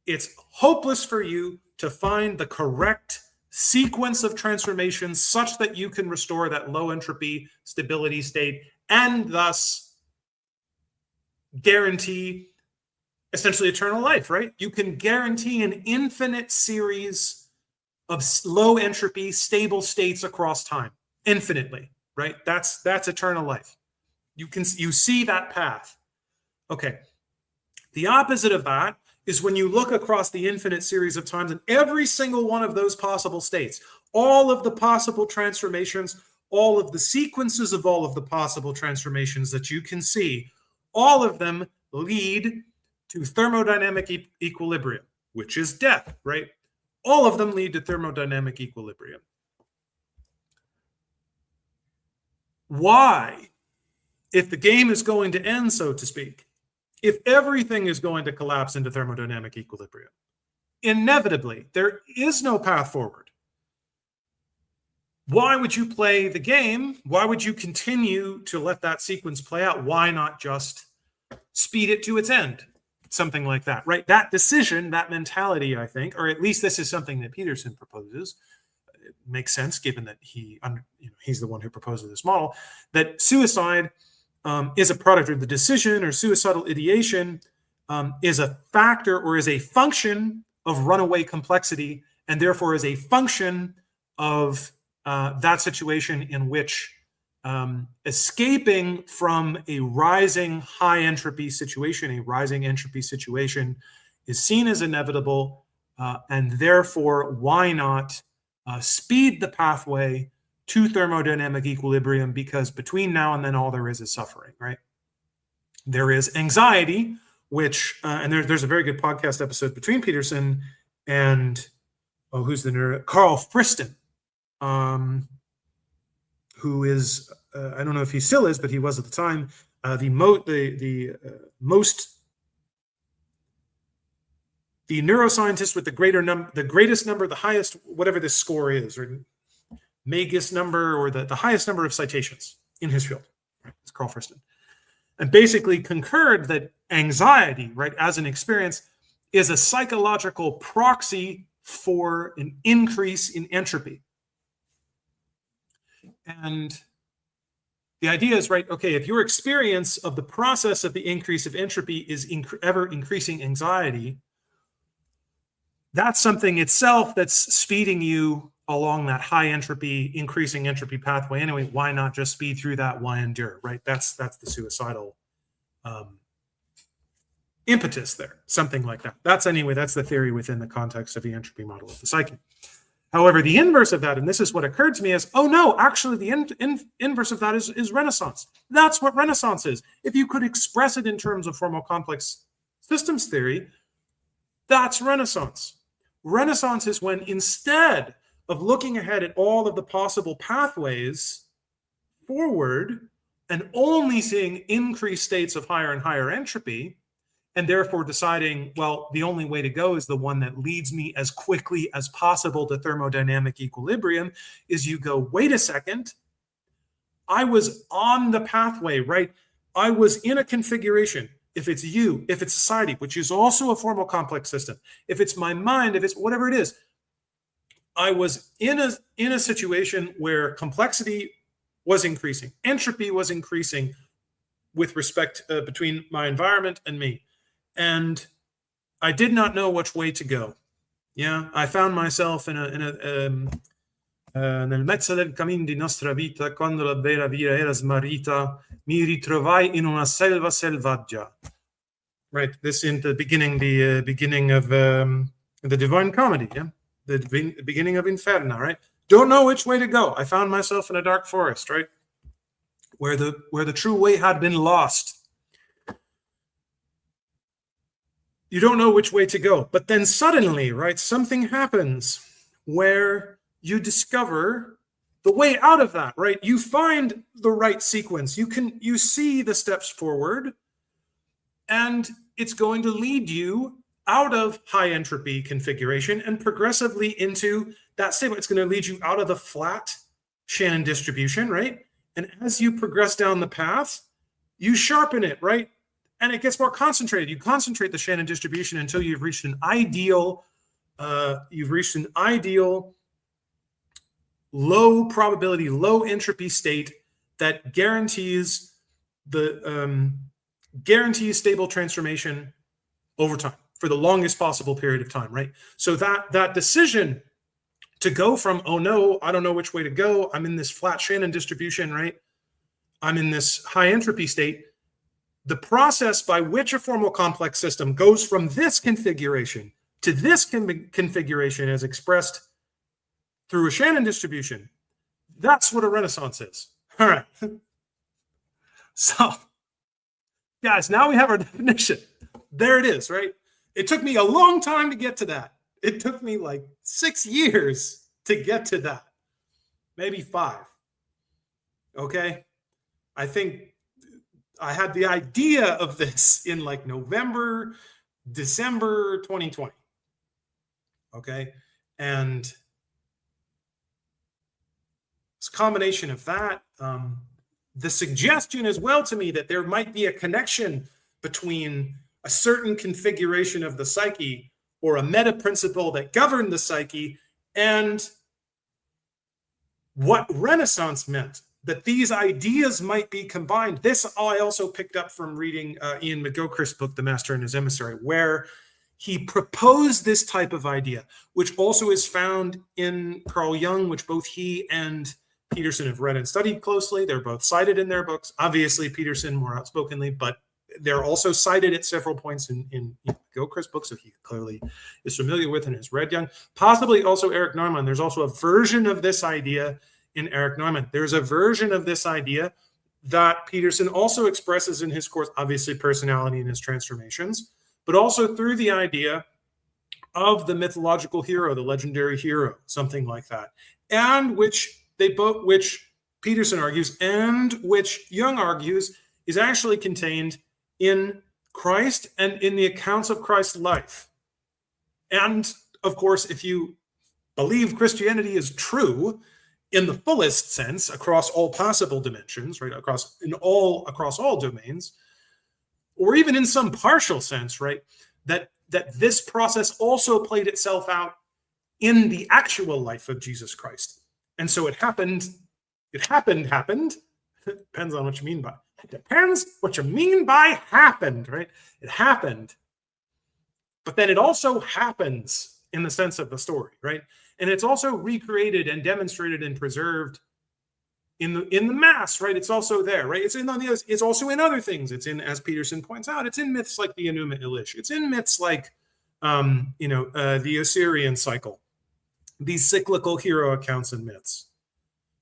It's hopeless for you to find the correct sequence of transformations such that you can restore that low entropy stability state and thus guarantee essentially eternal life, right? You can guarantee an infinite series of low entropy stable states across time infinitely, right? That's eternal life. You see that path. Okay. The opposite of that is when you look across the infinite series of times and every single one of those possible states, all of the possible transformations, all of the sequences of all of the possible transformations that you can see, all of them lead to thermodynamic equilibrium, which is death, right? All of them lead to thermodynamic equilibrium. Why? If the game is going to end, so to speak, if everything is going to collapse into thermodynamic equilibrium, inevitably, there is no path forward. Why would you play the game? Why would you continue to let that sequence play out? Why not just speed it to its end? Something like that, right? That decision, that mentality, I think, or at least this is something that Peterson proposes. It makes sense given that he's the one who proposes this model, that suicide is a product of the decision, or suicidal ideation is a factor or is a function of runaway complexity, and therefore is a function of that situation in which escaping from a rising high entropy situation, a rising entropy situation, is seen as inevitable, and therefore why not speed the pathway to thermodynamic equilibrium, because between now and then all there is suffering, right? There is anxiety, which, and there's a very good podcast episode between Peterson and who's the neuro? Carl Friston, who is, I don't know if he still is, but he was at the time, the neuroscientist with the greatest number, the highest, whatever this score is, or Magus number, or the highest number of citations in his field. Right? It's Carl Friston. And basically concurred that anxiety, right, as an experience, is a psychological proxy for an increase in entropy. And the idea is, right, okay, if your experience of the process of the increase of entropy is ever increasing anxiety, that's something itself that's speeding you along that high entropy, increasing entropy pathway anyway. Why not just speed through that? Why endure, right? That's the suicidal impetus there, something like that. That's the theory within the context of the entropy model of the psyche. However, the inverse of that, and this is what occurred to me, is, oh no, actually the inverse of that is Renaissance. That's what Renaissance is. If you could express it in terms of formal complex systems theory, that's Renaissance. Renaissance is when, instead of looking ahead at all of the possible pathways forward and only seeing increased states of higher and higher entropy, and therefore deciding, well, the only way to go is the one that leads me as quickly as possible to thermodynamic equilibrium, is you go, wait a second, I was on the pathway, right? I was in a configuration. If it's you, if it's society, which is also a formal complex system, if it's my mind, if it's whatever it is, I was in a situation where complexity was increasing, entropy was increasing with respect between my environment and me. And I did not know which way to go. Yeah, I found myself nel mezzo del cammin di nostra vita, quando la vera via era smarrita, mi ritrovai in una selva selvaggia. Right, this in the beginning of the Divine Comedy, yeah, the beginning of Inferno, right? Don't know which way to go. I found myself in a dark forest, right, where the true way had been lost. You don't know which way to go, but then suddenly, right, something happens where you discover the way out of that, right? You find the right sequence. You see the steps forward, and it's going to lead you out of high entropy configuration and progressively into that stable. It's going to lead you out of the flat Shannon distribution, right? And as you progress down the path, you sharpen it, right? And it gets more concentrated. You concentrate the Shannon distribution until you've reached an ideal, low probability, low entropy state that guarantees stable transformation over time for the longest possible period of time, right? So that decision to go from, oh no, I don't know which way to go, I'm in this flat Shannon distribution, right? I'm in this high entropy state. The process by which a formal complex system goes from this configuration to this configuration as expressed through a Shannon distribution, that's what a Renaissance is. All right. So, guys, now we have our definition. There it is, right? It took me a long time to get to that. It took me like 6 years to get to that. Maybe 5. Okay? I think I had the idea of this in like November, December 2020. Okay? And it's a combination of that. The suggestion as well to me that there might be a connection between a certain configuration of the psyche or a meta principle that governed the psyche and what Renaissance meant, that these ideas might be combined. This I also picked up from reading Ian McGilchrist's book, The Master and His Emissary, where he proposed this type of idea, which also is found in Carl Jung, which both he and Peterson have read and studied closely. They're both cited in their books. Obviously, Peterson more outspokenly, but they're also cited at several points in McGilchrist's book, so he clearly is familiar with and has read Jung. Possibly also Erich Neumann. There's also a version of this idea in Erich Neumann. There's a version of this idea that Peterson also expresses in his course, obviously personality and his transformations, but also through the idea of the mythological hero, the legendary hero, something like that, and which Peterson argues, and which Jung argues is actually contained in Christ and in the accounts of Christ's life. And of course, if you believe Christianity is true in the fullest sense across all possible dimensions, right, across all domains, or even in some partial sense, right, that this process also played itself out in the actual life of Jesus Christ. And so it happened. Depends on what you mean by it. Depends what you mean by happened, right? It happened. But then it also happens in the sense of the story, right? And it's also recreated and demonstrated and preserved in the Mass, right? It's also there, right? It's also in other things. It's in, as Peterson points out, it's in myths like the Enuma Elish. It's in myths like, the Osirian cycle. These cyclical hero accounts and myths.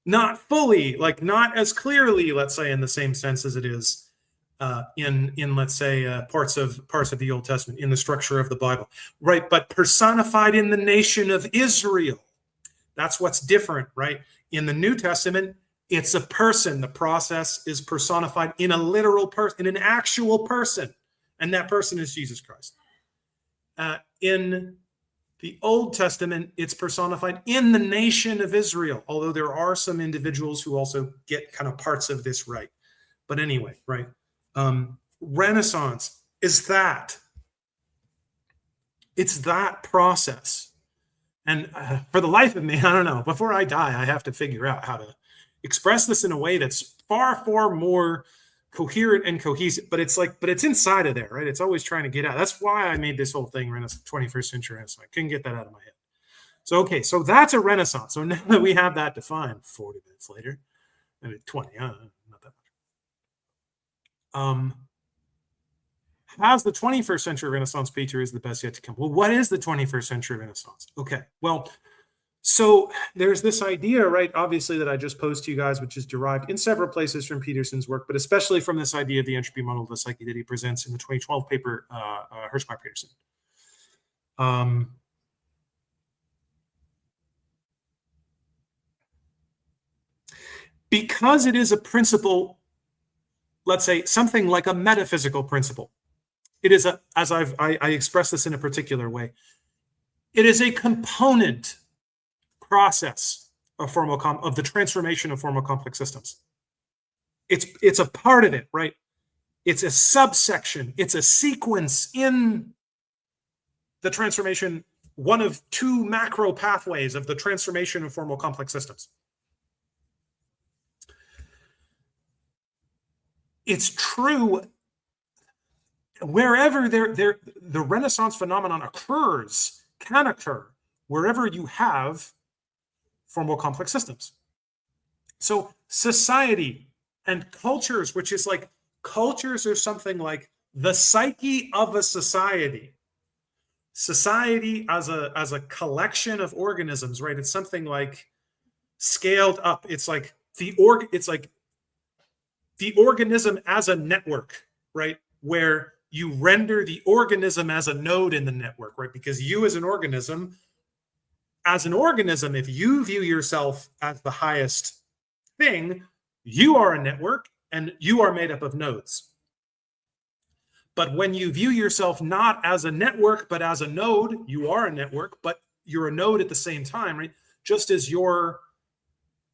Not fully, like not as clearly, let's say, in the same sense as it is in let's say parts of the Old Testament, in the structure of the Bible, right? But personified in the nation of Israel. That's what's different, right? In the New Testament, it's a person. The process is personified in a literal person, in an actual person, and that person is Jesus Christ. In the Old Testament, it's personified in the nation of Israel, although there are some individuals who also get kind of parts of this right. But anyway, right? Renaissance is that. It's that process. And for the life of me, I don't know, before I die, I have to figure out how to express this in a way that's far, far more coherent and cohesive, but it's inside of there, right? It's always trying to get out. That's why I made this whole thing 21st century Renaissance. I couldn't get that out of my head. So, okay, so that's a Renaissance. So now that we have that defined 40 minutes later, maybe 20, not that much. Has the 21st century Renaissance, Peter, is the best yet to come? Well, what is the 21st century Renaissance? Okay, well, so there's this idea, right, obviously, that I just posed to you guys, which is derived in several places from Peterson's work, but especially from this idea of the entropy model of the psyche that he presents in the 2012 paper, Hirschmeyer-Peterson. Because it is a principle, let's say, something like a metaphysical principle. It is as I express this in a particular way, it is a component process of the transformation of formal complex systems. It's a part of it, right? It's a subsection. It's a sequence in the transformation, one of two macro pathways of the transformation of formal complex systems. It's true wherever the Renaissance phenomenon can occur, wherever you have formal complex systems. So society and cultures, which is like, cultures are something like the psyche of a society. Society as a collection of organisms, right? It's something like scaled up. It's like the organism as a network, right? Where you render the organism as a node in the network, right? Because you as an organism, if you view yourself as the highest thing, you are a network and you are made up of nodes. But when you view yourself not as a network, but as a node, you are a network, but you're a node at the same time, right? Just as your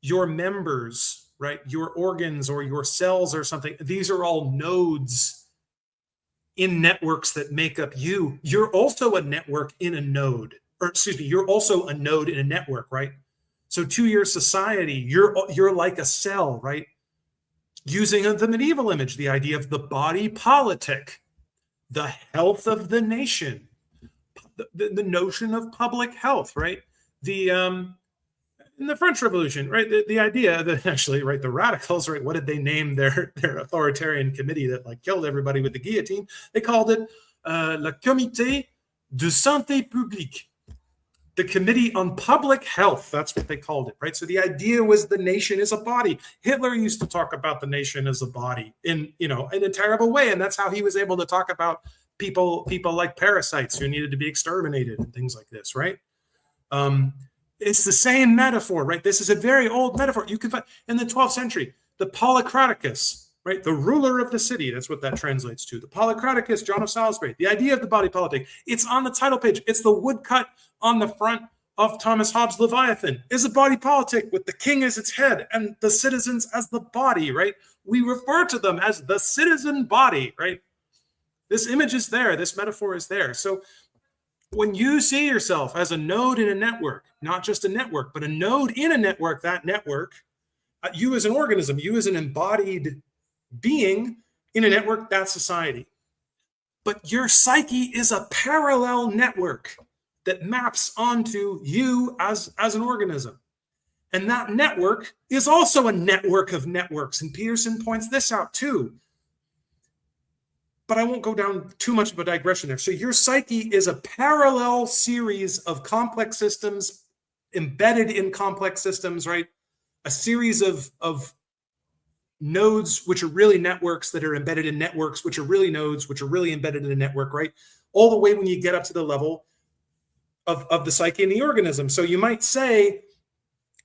members, right? Your organs or your cells or something, these are all nodes in networks that make up you. You're also a network in a node, or excuse me, you're also a node in a network, right? So to your society, you're like a cell, right? Using the medieval image, the idea of the body politic, the health of the nation, the notion of public health, right? In the French Revolution, right? The idea that actually, right, the radicals, right? What did they name their authoritarian committee that like killed everybody with the guillotine? They called it le Comité de Santé Publique, the Committee on Public Health. That's what they called it, right? So the idea was the nation is a body. Hitler used to talk about the nation as a body in a terrible way, and that's how he was able to talk about people like parasites who needed to be exterminated and things like this, right? It's the same metaphor, right? This is a very old metaphor. You can find in the 12th century, the Polycraticus, right? The ruler of the city. That's what that translates to. The Polycraticus, John of Salisbury. The idea of the body politic. It's on the title page. It's the woodcut on the front of Thomas Hobbes' Leviathan. Is a body politic with the king as its head and the citizens as the body, right? We refer to them as the citizen body, right? This image is there. This metaphor is there. So when you see yourself as a node in a network, not just a network, but a node in a network, that network, you as an organism, you as an embodied being in a network, that's society. But your psyche is a parallel network that maps onto you as an organism. And that network is also a network of networks. And Peterson points this out too. But I won't go down too much of a digression there. So your psyche is a parallel series of complex systems embedded in complex systems, right? A series of nodes, which are really networks that are embedded in networks, which are really nodes, which are really embedded in a network, right? All the way when you get up to the level of the psyche and the organism. So you might say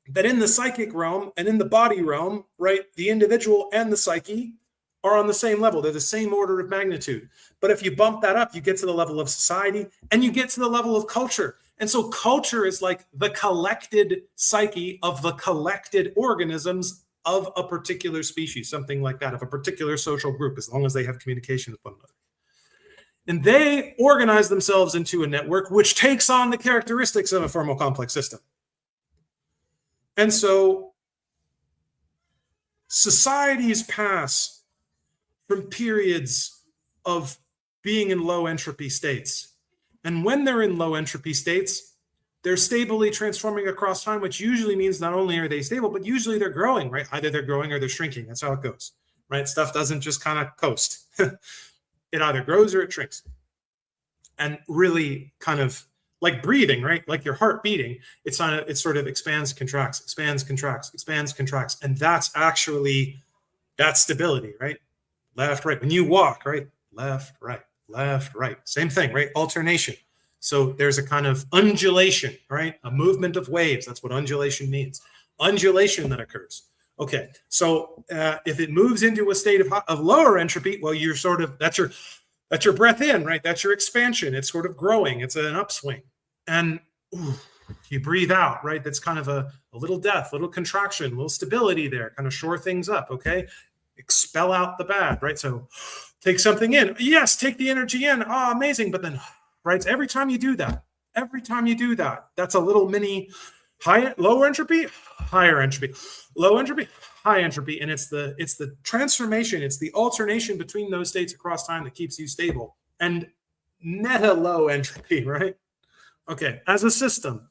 that in the psychic realm and in the body realm, right, the individual and the psyche are on the same level. They're the same order of magnitude. But if you bump that up, you get to the level of society and you get to the level of culture. And so culture is like the collected psyche of the collected organisms of a particular species, something like that, of a particular social group, as long as they have communication with one another. And they organize themselves into a network which takes on the characteristics of a formal complex system. And so societies pass from periods of being in low entropy states. And when they're in low entropy states, they're stably transforming across time, which usually means not only are they stable, but usually they're growing, right? Either they're growing or they're shrinking. That's how it goes, right? Stuff doesn't just kind of coast. It either grows or it shrinks. And really kind of like breathing, right? Like your heart beating, it sort of expands, contracts, expands, contracts, expands, contracts. And that's actually, that's stability, right? Left, right. When you walk, right? Left, right, left, right. Same thing, right? Alternation. So there's a kind of undulation, right? A movement of waves. That's what undulation means. Undulation that occurs. Okay, so if it moves into a state of lower entropy, well, you're sort of, that's your breath in, right? That's your expansion. It's sort of growing. It's an upswing. And you breathe out, right? That's kind of a little death, little contraction, little stability there, kind of shore things up, okay? Expel out the bad, right? So take something in. Yes, take the energy in. Oh, amazing. But then, right, every time you do that, that's a little mini lower entropy, higher entropy, low entropy, high entropy. And it's the transformation, it's the alternation between those states across time that keeps you stable. And meta low entropy, right? Okay, as a system.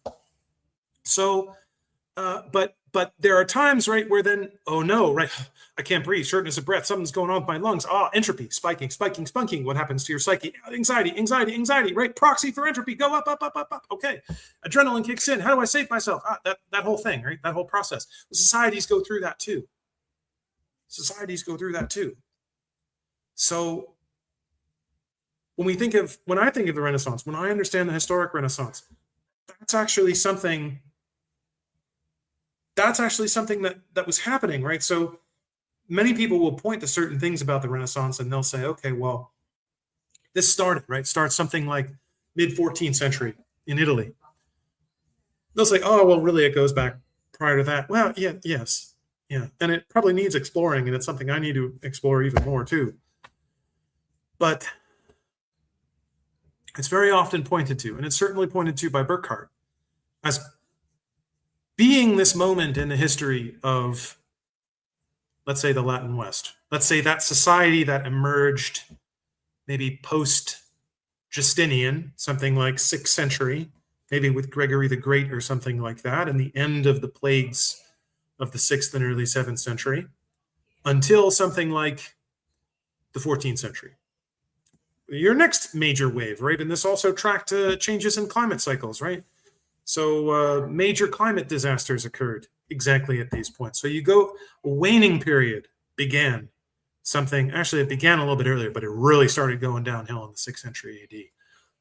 So, but there are times, right, where then, oh no, right, I can't breathe, shortness of breath, something's going on with my lungs. Entropy, spiking. What happens to your psyche? Anxiety, right? Proxy for entropy, go up. Okay, adrenaline kicks in. How do I save myself? That whole thing, right? That whole process. The societies go through that too. So when I think of the Renaissance, when I understand the historic Renaissance, that's actually something that was happening, right? So many people will point to certain things about the Renaissance and they'll say, okay, well, this starts something like mid-14th century in Italy. They'll say, oh, well, really, it goes back prior to that. Well, yes. And it probably needs exploring, and it's something I need to explore even more too. But it's very often pointed to, and it's certainly pointed to by Burckhardt, as being this moment in the history of, let's say, the Latin West. Let's say that society that emerged maybe post-Justinian, something like 6th century, maybe with Gregory the Great or something like that, and the end of the plagues of the 6th and early 7th century, until something like the 14th century. Your next major wave, right? And this also tracked changes in climate cycles, right? So major climate disasters occurred exactly at these points. So you go, a waning period began something, actually it began a little bit earlier, but it really started going downhill in the 6th century AD.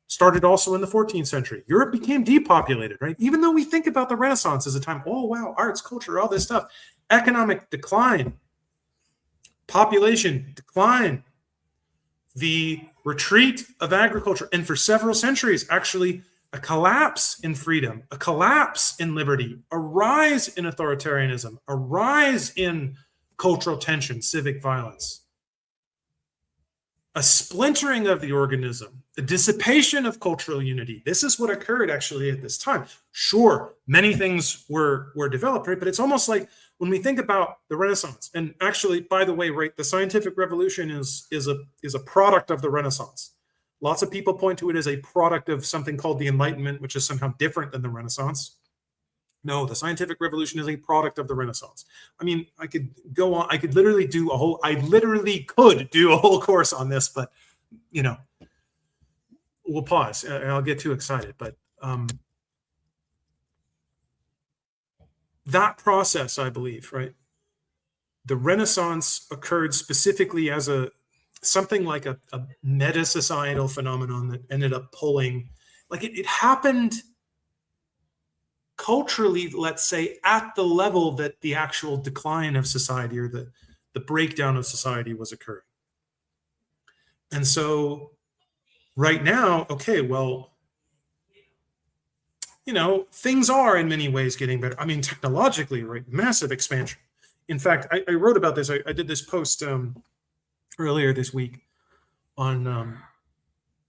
Started also in the 14th century. Europe became depopulated, right? Even though we think about the Renaissance as a time, oh wow, arts, culture, all this stuff. Economic decline, population decline, the retreat of agriculture, and for several centuries, actually a collapse in freedom, a collapse in liberty, a rise in authoritarianism, a rise in cultural tension, civic violence, a splintering of the organism, a dissipation of cultural unity. This is what occurred actually at this time. Sure, many things were developed, right? But it's almost like when we think about the Renaissance, and actually, by the way, right, the scientific revolution is a product of the Renaissance. Lots of people point to it as a product of something called the Enlightenment, which is somehow different than the Renaissance. No, the scientific revolution is a product of the Renaissance. I mean, I could go on. I literally could do a whole course on this, but, you know, we'll pause. I'll get too excited. But that process, I believe, right? The Renaissance occurred specifically as something like a meta-societal phenomenon that ended up pulling, like it happened culturally, let's say, at the level that the actual decline of society or the breakdown of society was occurring. And so right now, okay, well, you know, things are in many ways getting better. I mean, technologically, right? Massive expansion. In fact, I wrote about this. I did this post earlier this week on,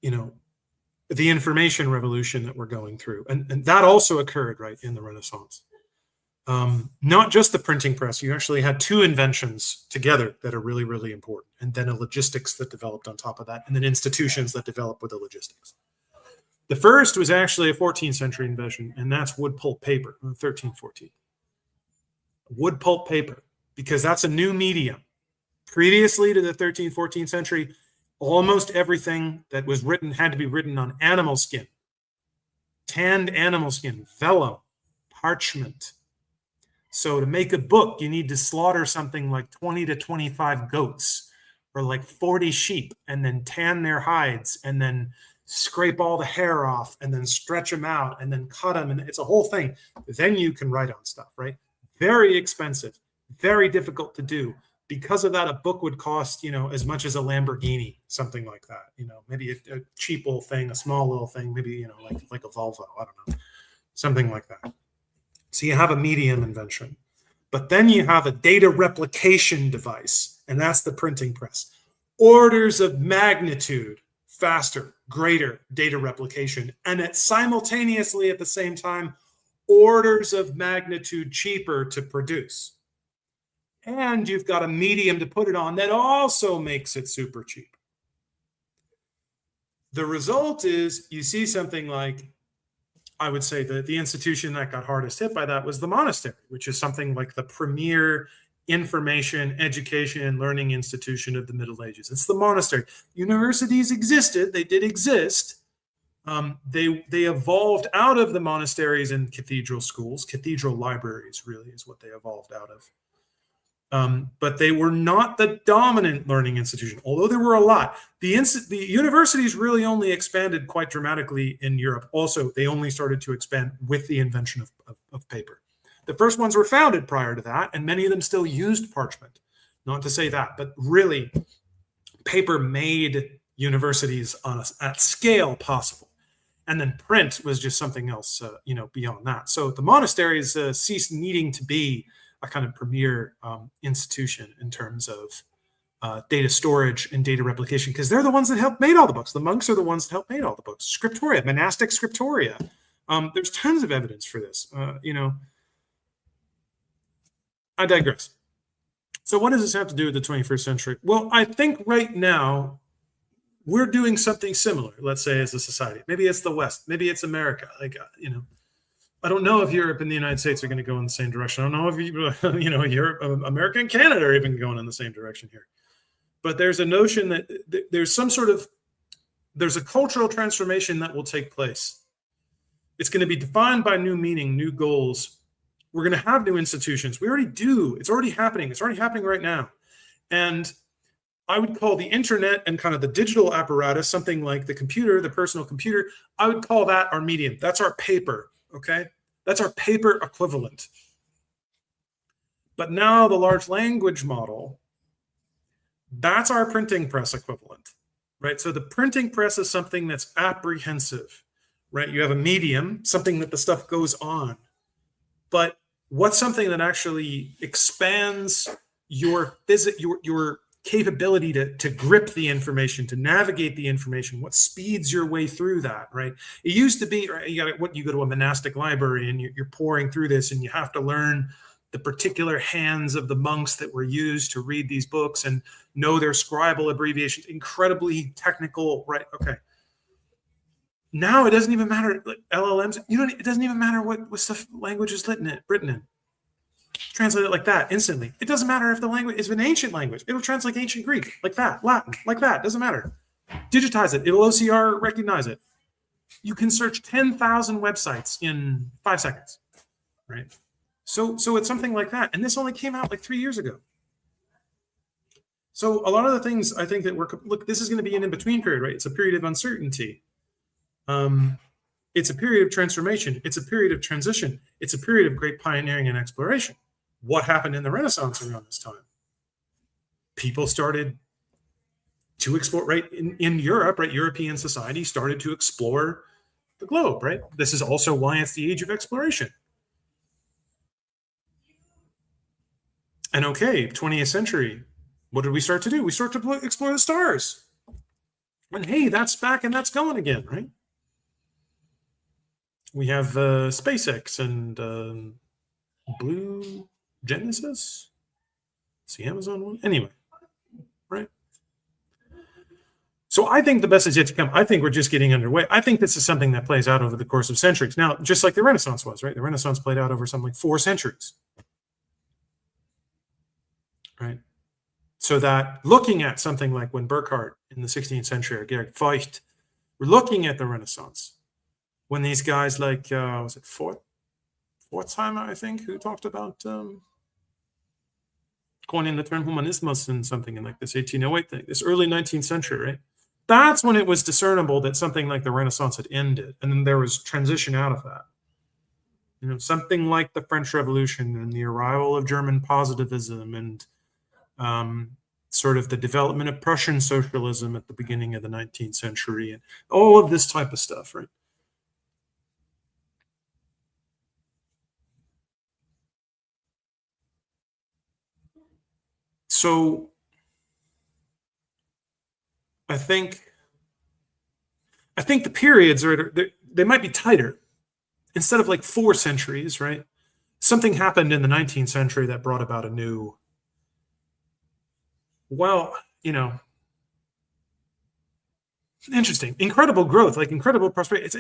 you know, the information revolution that we're going through. And that also occurred, right, in the Renaissance. Not just the printing press. You actually had two inventions together that are really, really important. And then a logistics that developed on top of that. And then institutions that developed with the logistics. The first was actually a 14th century invention, and that's wood pulp paper, 1314. Wood pulp paper, because that's a new medium. Previously to the 13th, 14th century, almost everything that was written had to be written on animal skin, tanned animal skin, vellum, parchment. So to make a book, you need to slaughter something like 20 to 25 goats or like 40 sheep and then tan their hides and then scrape all the hair off and then stretch them out and then cut them. And it's a whole thing. Then you can write on stuff, right? Very expensive, very difficult to do. Because of that, a book would cost, you know, as much as a Lamborghini, something like that. You know, maybe a cheap little thing, a small little thing, maybe, you know, like a Volvo, I don't know, something like that. So you have a medium invention. But then you have a data replication device, and that's the printing press. Orders of magnitude faster, greater data replication, and it's simultaneously at the same time orders of magnitude cheaper to produce. And you've got a medium to put it on that also makes it super cheap. The result is you see something like, I would say that the institution that got hardest hit by that was the monastery, which is something like the premier information, education, and learning institution of the Middle Ages. It's the monastery. Universities existed. They did exist. They evolved out of the monasteries and cathedral schools. Cathedral libraries really is what they evolved out of. But they were not the dominant learning institution, although there were a lot. The universities really only expanded quite dramatically in Europe. Also, they only started to expand with the invention of paper. The first ones were founded prior to that, and many of them still used parchment. Not to say that, but really, paper made universities at scale possible. And then print was just something else, you know, beyond that. So the monasteries ceased needing to be a kind of premier institution in terms of data storage and data replication, because they're the ones that helped made all the books. The monks are the ones that helped made all the books. Scriptoria, monastic scriptoria. There's tons of evidence for this. You know, I digress. So what does this have to do with the 21st century? Well, I think right now we're doing something similar, let's say, as a society. Maybe it's the West. Maybe it's America. Like, you know, I don't know if Europe and the United States are going to go in the same direction. I don't know if you know, Europe, America and Canada are even going in the same direction here. But there's a notion that there's a cultural transformation that will take place. It's going to be defined by new meaning, new goals. We're going to have new institutions. We already do. It's already happening. It's already happening right now. And I would call the internet and kind of the digital apparatus, something like the computer, the personal computer, I would call that our medium. That's our paper, okay? That's our paper equivalent. But now the large language model, that's our printing press equivalent, right? So the printing press is something that's apprehensive, right? You have a medium, something that the stuff goes on. But what's something that actually expands your capability to grip the information, to navigate the information? What speeds your way through that, right? It used to be, right, you go to a monastic library and you're pouring through this, and you have to learn the particular hands of the monks that were used to read these books and know their scribal abbreviations, incredibly technical, right? Okay. Now it doesn't even matter. Like LLMs, it doesn't even matter what stuff language is written in. Translate it like that instantly. It doesn't matter if the language is an ancient language. It'll translate ancient Greek like that, Latin like that. Doesn't matter. Digitize it. It'll OCR recognize it. You can search 10,000 websites in 5 seconds, right? So it's something like that. And this only came out like 3 years ago. So a lot of the things I think that look, this is going to be an in-between period, right? It's a period of uncertainty. It's a period of transformation. It's a period of transition. It's a period of great pioneering and exploration. What happened in the Renaissance around this time? People started to explore, right? In Europe, right? European society started to explore the globe, right? This is also why it's the age of exploration. And okay, 20th century, what did we start to do? We start to explore the stars. And hey, that's back and that's going again, right? We have SpaceX and Blue Genesis. It's the Amazon one. Anyway, right? So I think the best is yet to come. I think we're just getting underway. I think this is something that plays out over the course of centuries. Now, just like the Renaissance was, right? The Renaissance played out over something like 4 centuries. Right? So that looking at something like when Burckhardt in the 16th century or Georg Feucht were looking at the Renaissance, when these guys like, was it Pforzheimer, I think, who talked about coining the term humanismus and something in like this 1808 thing, this early 19th century, right? That's when it was discernible that something like the Renaissance had ended. And then there was transition out of that. Something like the French Revolution and the arrival of German positivism and sort of the development of Prussian socialism at the beginning of the 19th century and all of this type of stuff, right? So I think the periods they might be tighter. Instead of like 4 centuries, right? Something happened in the 19th century that brought about a new, interesting, incredible growth, like incredible prosperity. It's,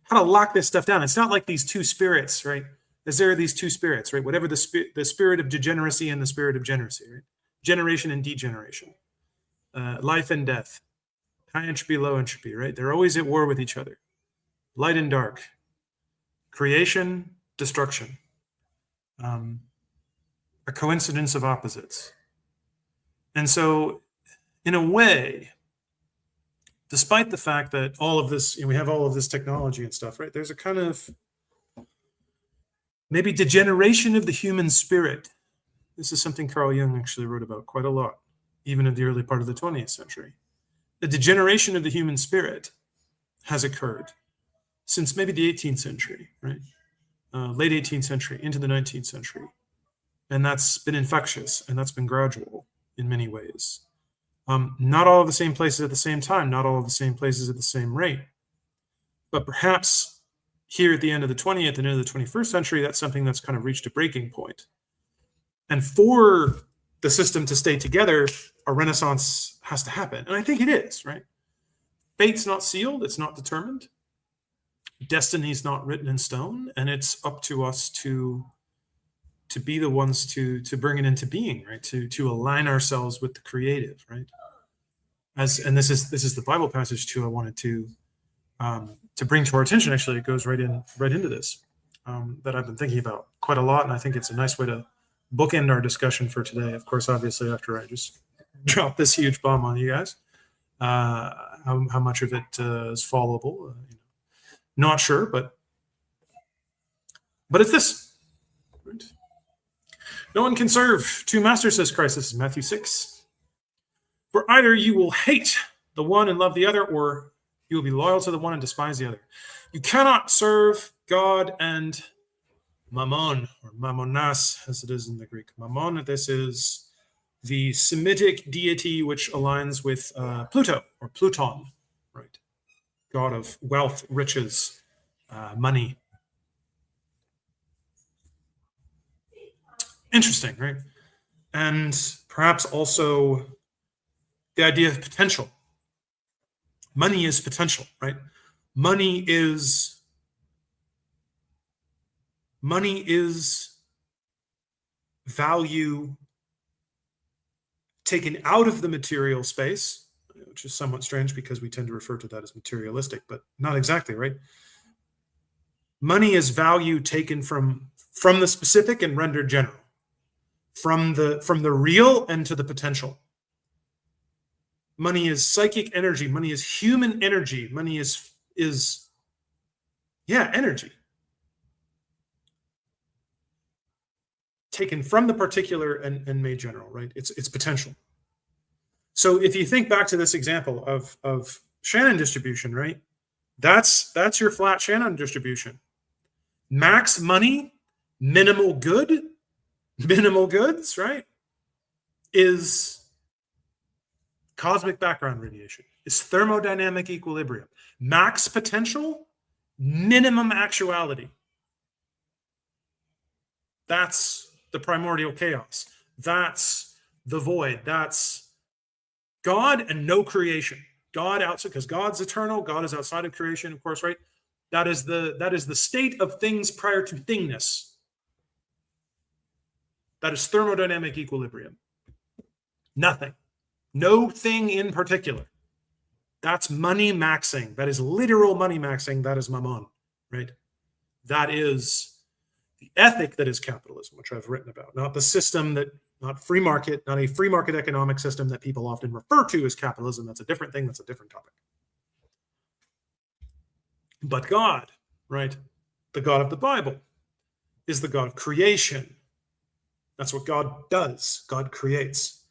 how to lock this stuff down. It's not like these two spirits, right? There are these two spirits, right? Whatever the spirit of degeneracy and the spirit of generacy, right? Generation and degeneration, life and death, high entropy, low entropy, right? They're always at war with each other. Light and dark, creation, destruction, a coincidence of opposites. And so, in a way, despite the fact that all of this, we have all of this technology and stuff, right? There's a kind of maybe degeneration of the human spirit. This is something Carl Jung actually wrote about quite a lot, even in the early part of the 20th century. The degeneration of the human spirit has occurred since maybe the 18th century, right? Late 18th century into the 19th century. And that's been infectious and that's been gradual in many ways. Not all of the same places at the same time, not all of the same places at the same rate. But perhaps here at the end of the 20th and into the 21st century, that's something that's kind of reached a breaking point. And for the system to stay together, a renaissance has to happen. And I think it is, right? Fate's not sealed, it's not determined. Destiny's not written in stone, and it's up to us to be the ones to bring it into being, right? To align ourselves with the creative, right? And this is the Bible passage too. I wanted to bring to our attention. Actually, it goes right into this that I've been thinking about quite a lot, and I think it's a nice way to bookend our discussion for today. Of course, obviously, after I just drop this huge bomb on you guys. How much of it is followable? Not sure, but it's this. Right? No one can serve two masters, says Christ. This is Matthew 6. For either you will hate the one and love the other, or you will be loyal to the one and despise the other. You cannot serve God and Mammon, or Mammonas, as it is in the Greek. Mammon, this is the Semitic deity which aligns with Pluto, or Pluton, right? God of wealth, riches, money. Interesting, right? And perhaps also the idea of potential. Money is potential, right? Money is value taken out of the material space, which is somewhat strange because we tend to refer to that as materialistic, but not exactly, right? Money is value taken from the specific and rendered general, from the real and to the potential. Money is psychic energy. Money is human energy. Money is energy. Taken from the particular and made general, right? It's potential. So if you think back to this example of Shannon distribution, right? That's your flat Shannon distribution. Max money, minimal goods, right? Is cosmic background radiation. Is thermodynamic equilibrium. Max potential, minimum actuality. That's the primordial chaos. That's the void. That's God and no creation. God outside, because God's eternal. God is outside of creation, of course, right? That is the state of things prior to thingness. That is thermodynamic equilibrium. Nothing. No thing in particular. That's money maxing. That is literal money maxing. That is mammon, right? That is the ethic that is capitalism, which I've written about, not the system not a free market economic system that people often refer to as capitalism. That's a different thing. That's a different topic. But God, right? The God of the Bible is the God of creation. That's what God does. God creates.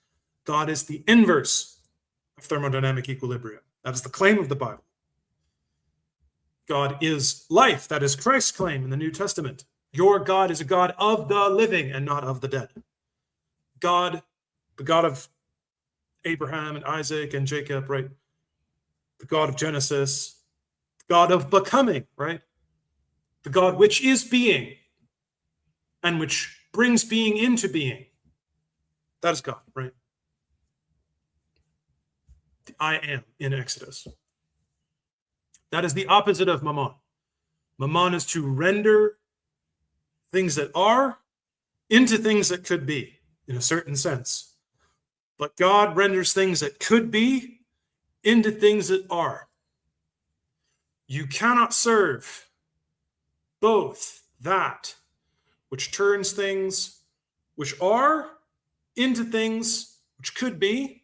God is the inverse of thermodynamic equilibrium. That is the claim of the Bible. God is life. That is Christ's claim in the New Testament. Your God is a God of the living and not of the dead. God, the God of Abraham and Isaac and Jacob, right? The God of Genesis, the God of becoming, right? The God which is being and which brings being into being. That is God, right? The I am in Exodus. That is the opposite of Mammon. Mammon is to render things that are into things that could be, in a certain sense. But God renders things that could be into things that are. You cannot serve both that which turns things which are into things which could be,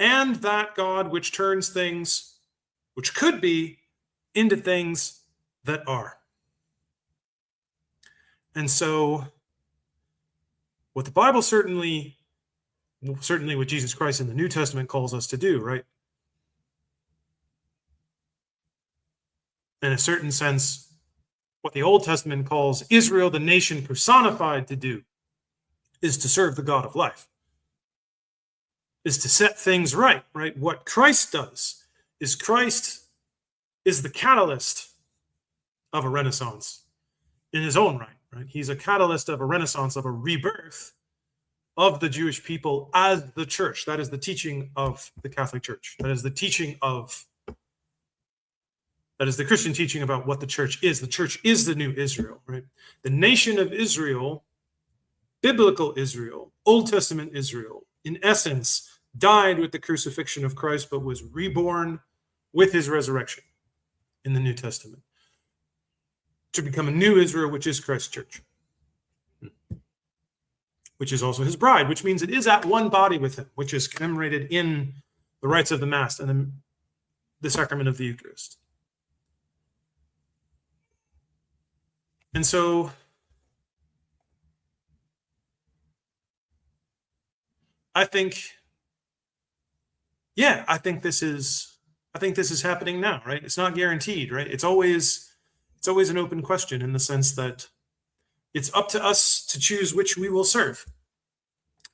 and that God which turns things which could be into things that are. And so what the Bible certainly what Jesus Christ in the New Testament calls us to do, right? In a certain sense, what the Old Testament calls Israel, the nation personified, to do is to serve the God of life, is to set things right, right? What Christ does is Christ is the catalyst of a renaissance in his own right, right? He's a catalyst of a renaissance, of a rebirth of the Jewish people as the church. That is the teaching of the Catholic Church. That is the teaching of, that is the Christian teaching about what the church is. The church is the new Israel, right? The nation of Israel, biblical Israel, Old Testament Israel, in essence, died with the crucifixion of Christ, but was reborn with his resurrection in the New Testament to become a new Israel, which is Christ's church. which is also his bride, which means it is at one body with him, which is commemorated in the rites of the Mass and the sacrament of the Eucharist. And so I think, I think this is happening now, right? It's not guaranteed, right? It's always an open question in the sense that it's up to us to choose which we will serve.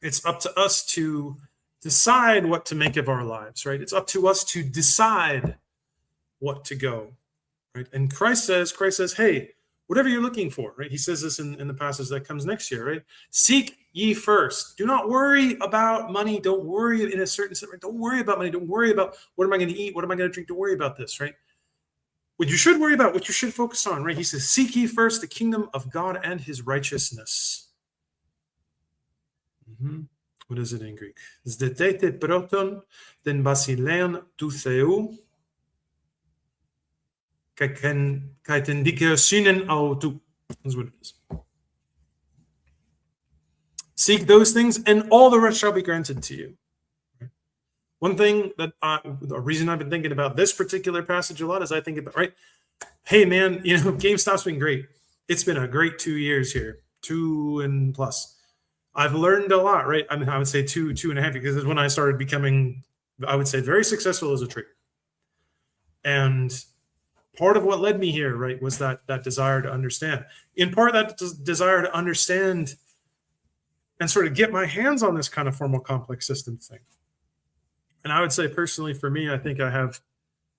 It's up to us to decide what to make of our lives, right? It's up to us to decide what to go, right? And Christ says, hey, whatever you're looking for, right? He says this in the passage that comes next year, right? Seek ye first. Do not worry about money. Don't worry in a certain sense. Don't worry about money. Don't worry about what am I going to eat? What am I going to drink? Don't worry about this, right? What you should worry about, what you should focus on, right? He says, seek ye first the kingdom of God and his righteousness. What is it in Greek? Zdetete proton den basilean tu Theou kai ten dikiosynen autu. That's what it is. Seek those things, and all the rest shall be granted to you. One thing that the reason I've been thinking about this particular passage a lot is I think about, right? Hey, man, GameStop's been great. It's been a great 2 years here, 2 and plus. I've learned a lot, right? I mean, I would say 2.5, because it's when I started becoming, I would say, very successful as a trader. And part of what led me here, right, was that desire to understand. In part, that desire to understand and sort of get my hands on this kind of formal complex system thing. And I would say personally, for me, I think I have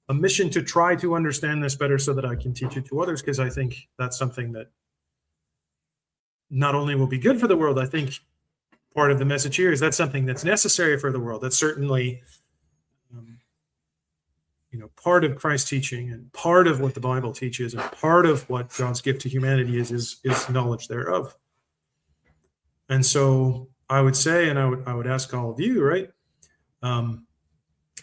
a mission to try to understand this better so that I can teach it to others, because I think that's something that not only will be good for the world, I think part of the message here is that's something that's necessary for the world. That's certainly part of Christ's teaching, and part of what the Bible teaches, and part of what God's gift to humanity is knowledge thereof. And so I would say, and I would ask all of you, right?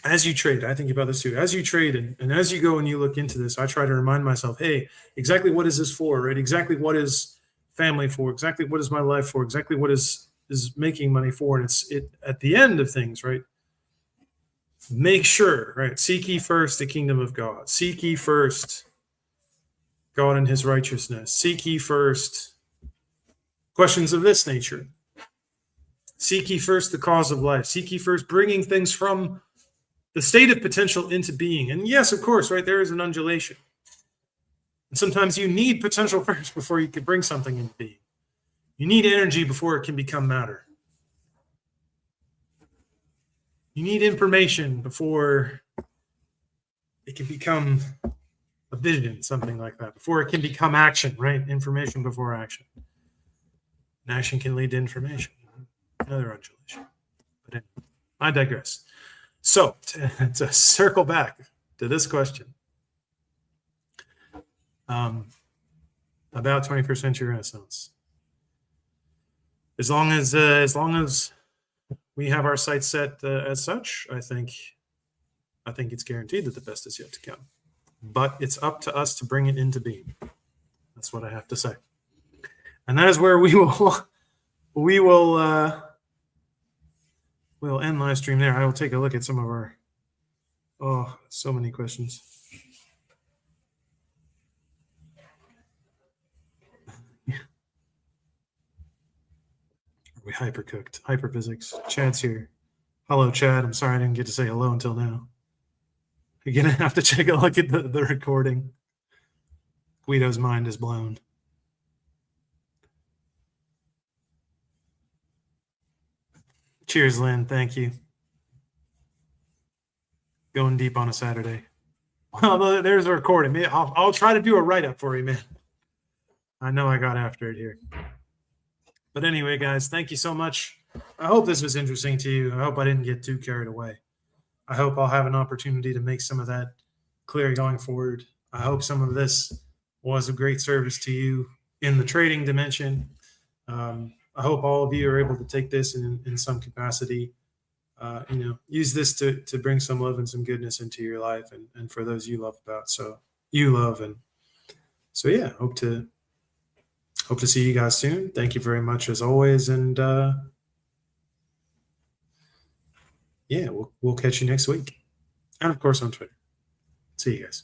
As you trade, I think about this too. As you trade and as you go and you look into this, I try to remind myself, hey, exactly what is this for, right? Exactly what is family for? Exactly what is my life for? Exactly what is making money for? And it's at the end of things, right? Make sure, right? Seek ye first the kingdom of God. Seek ye first God and his righteousness. Seek ye first questions of this nature. Seek ye first the cause of life. Seek ye first bringing things from the state of potential into being. And yes, of course, right, there is an undulation. And sometimes you need potential first before you can bring something into being. You need energy before it can become matter. You need information before it can become a vision, something like that, before it can become action, right? Information before action. And action can lead to information. Another undulation. But anyway, I digress. So, to circle back to this question about 21st century Renaissance. As long as we have our sights set as such, I think it's guaranteed that the best is yet to come. But it's up to us to bring it into being. That's what I have to say. And that is where we'll end live stream there. I will take a look at some of our, so many questions. Are we hypercooked? Hyperphysics. Chad's here. Hello, Chad. I'm sorry I didn't get to say hello until now. You're going to have to take a look at the recording. Guido's mind is blown. Cheers, Lynn. Thank you. Going deep on a Saturday. Well, there's a recording. I'll try to do a write-up for you, man. I know I got after it here. But anyway, guys, thank you so much. I hope this was interesting to you. I hope I didn't get too carried away. I hope I'll have an opportunity to make some of that clear going forward. I hope some of this was a great service to you in the trading dimension. I hope all of you are able to take this in some capacity. Use this to bring some love and some goodness into your life and for those you love about. So you love. And so, yeah, hope to hope to see you guys soon. Thank you very much as always. And yeah, we'll catch you next week. And of course on Twitter. See you guys.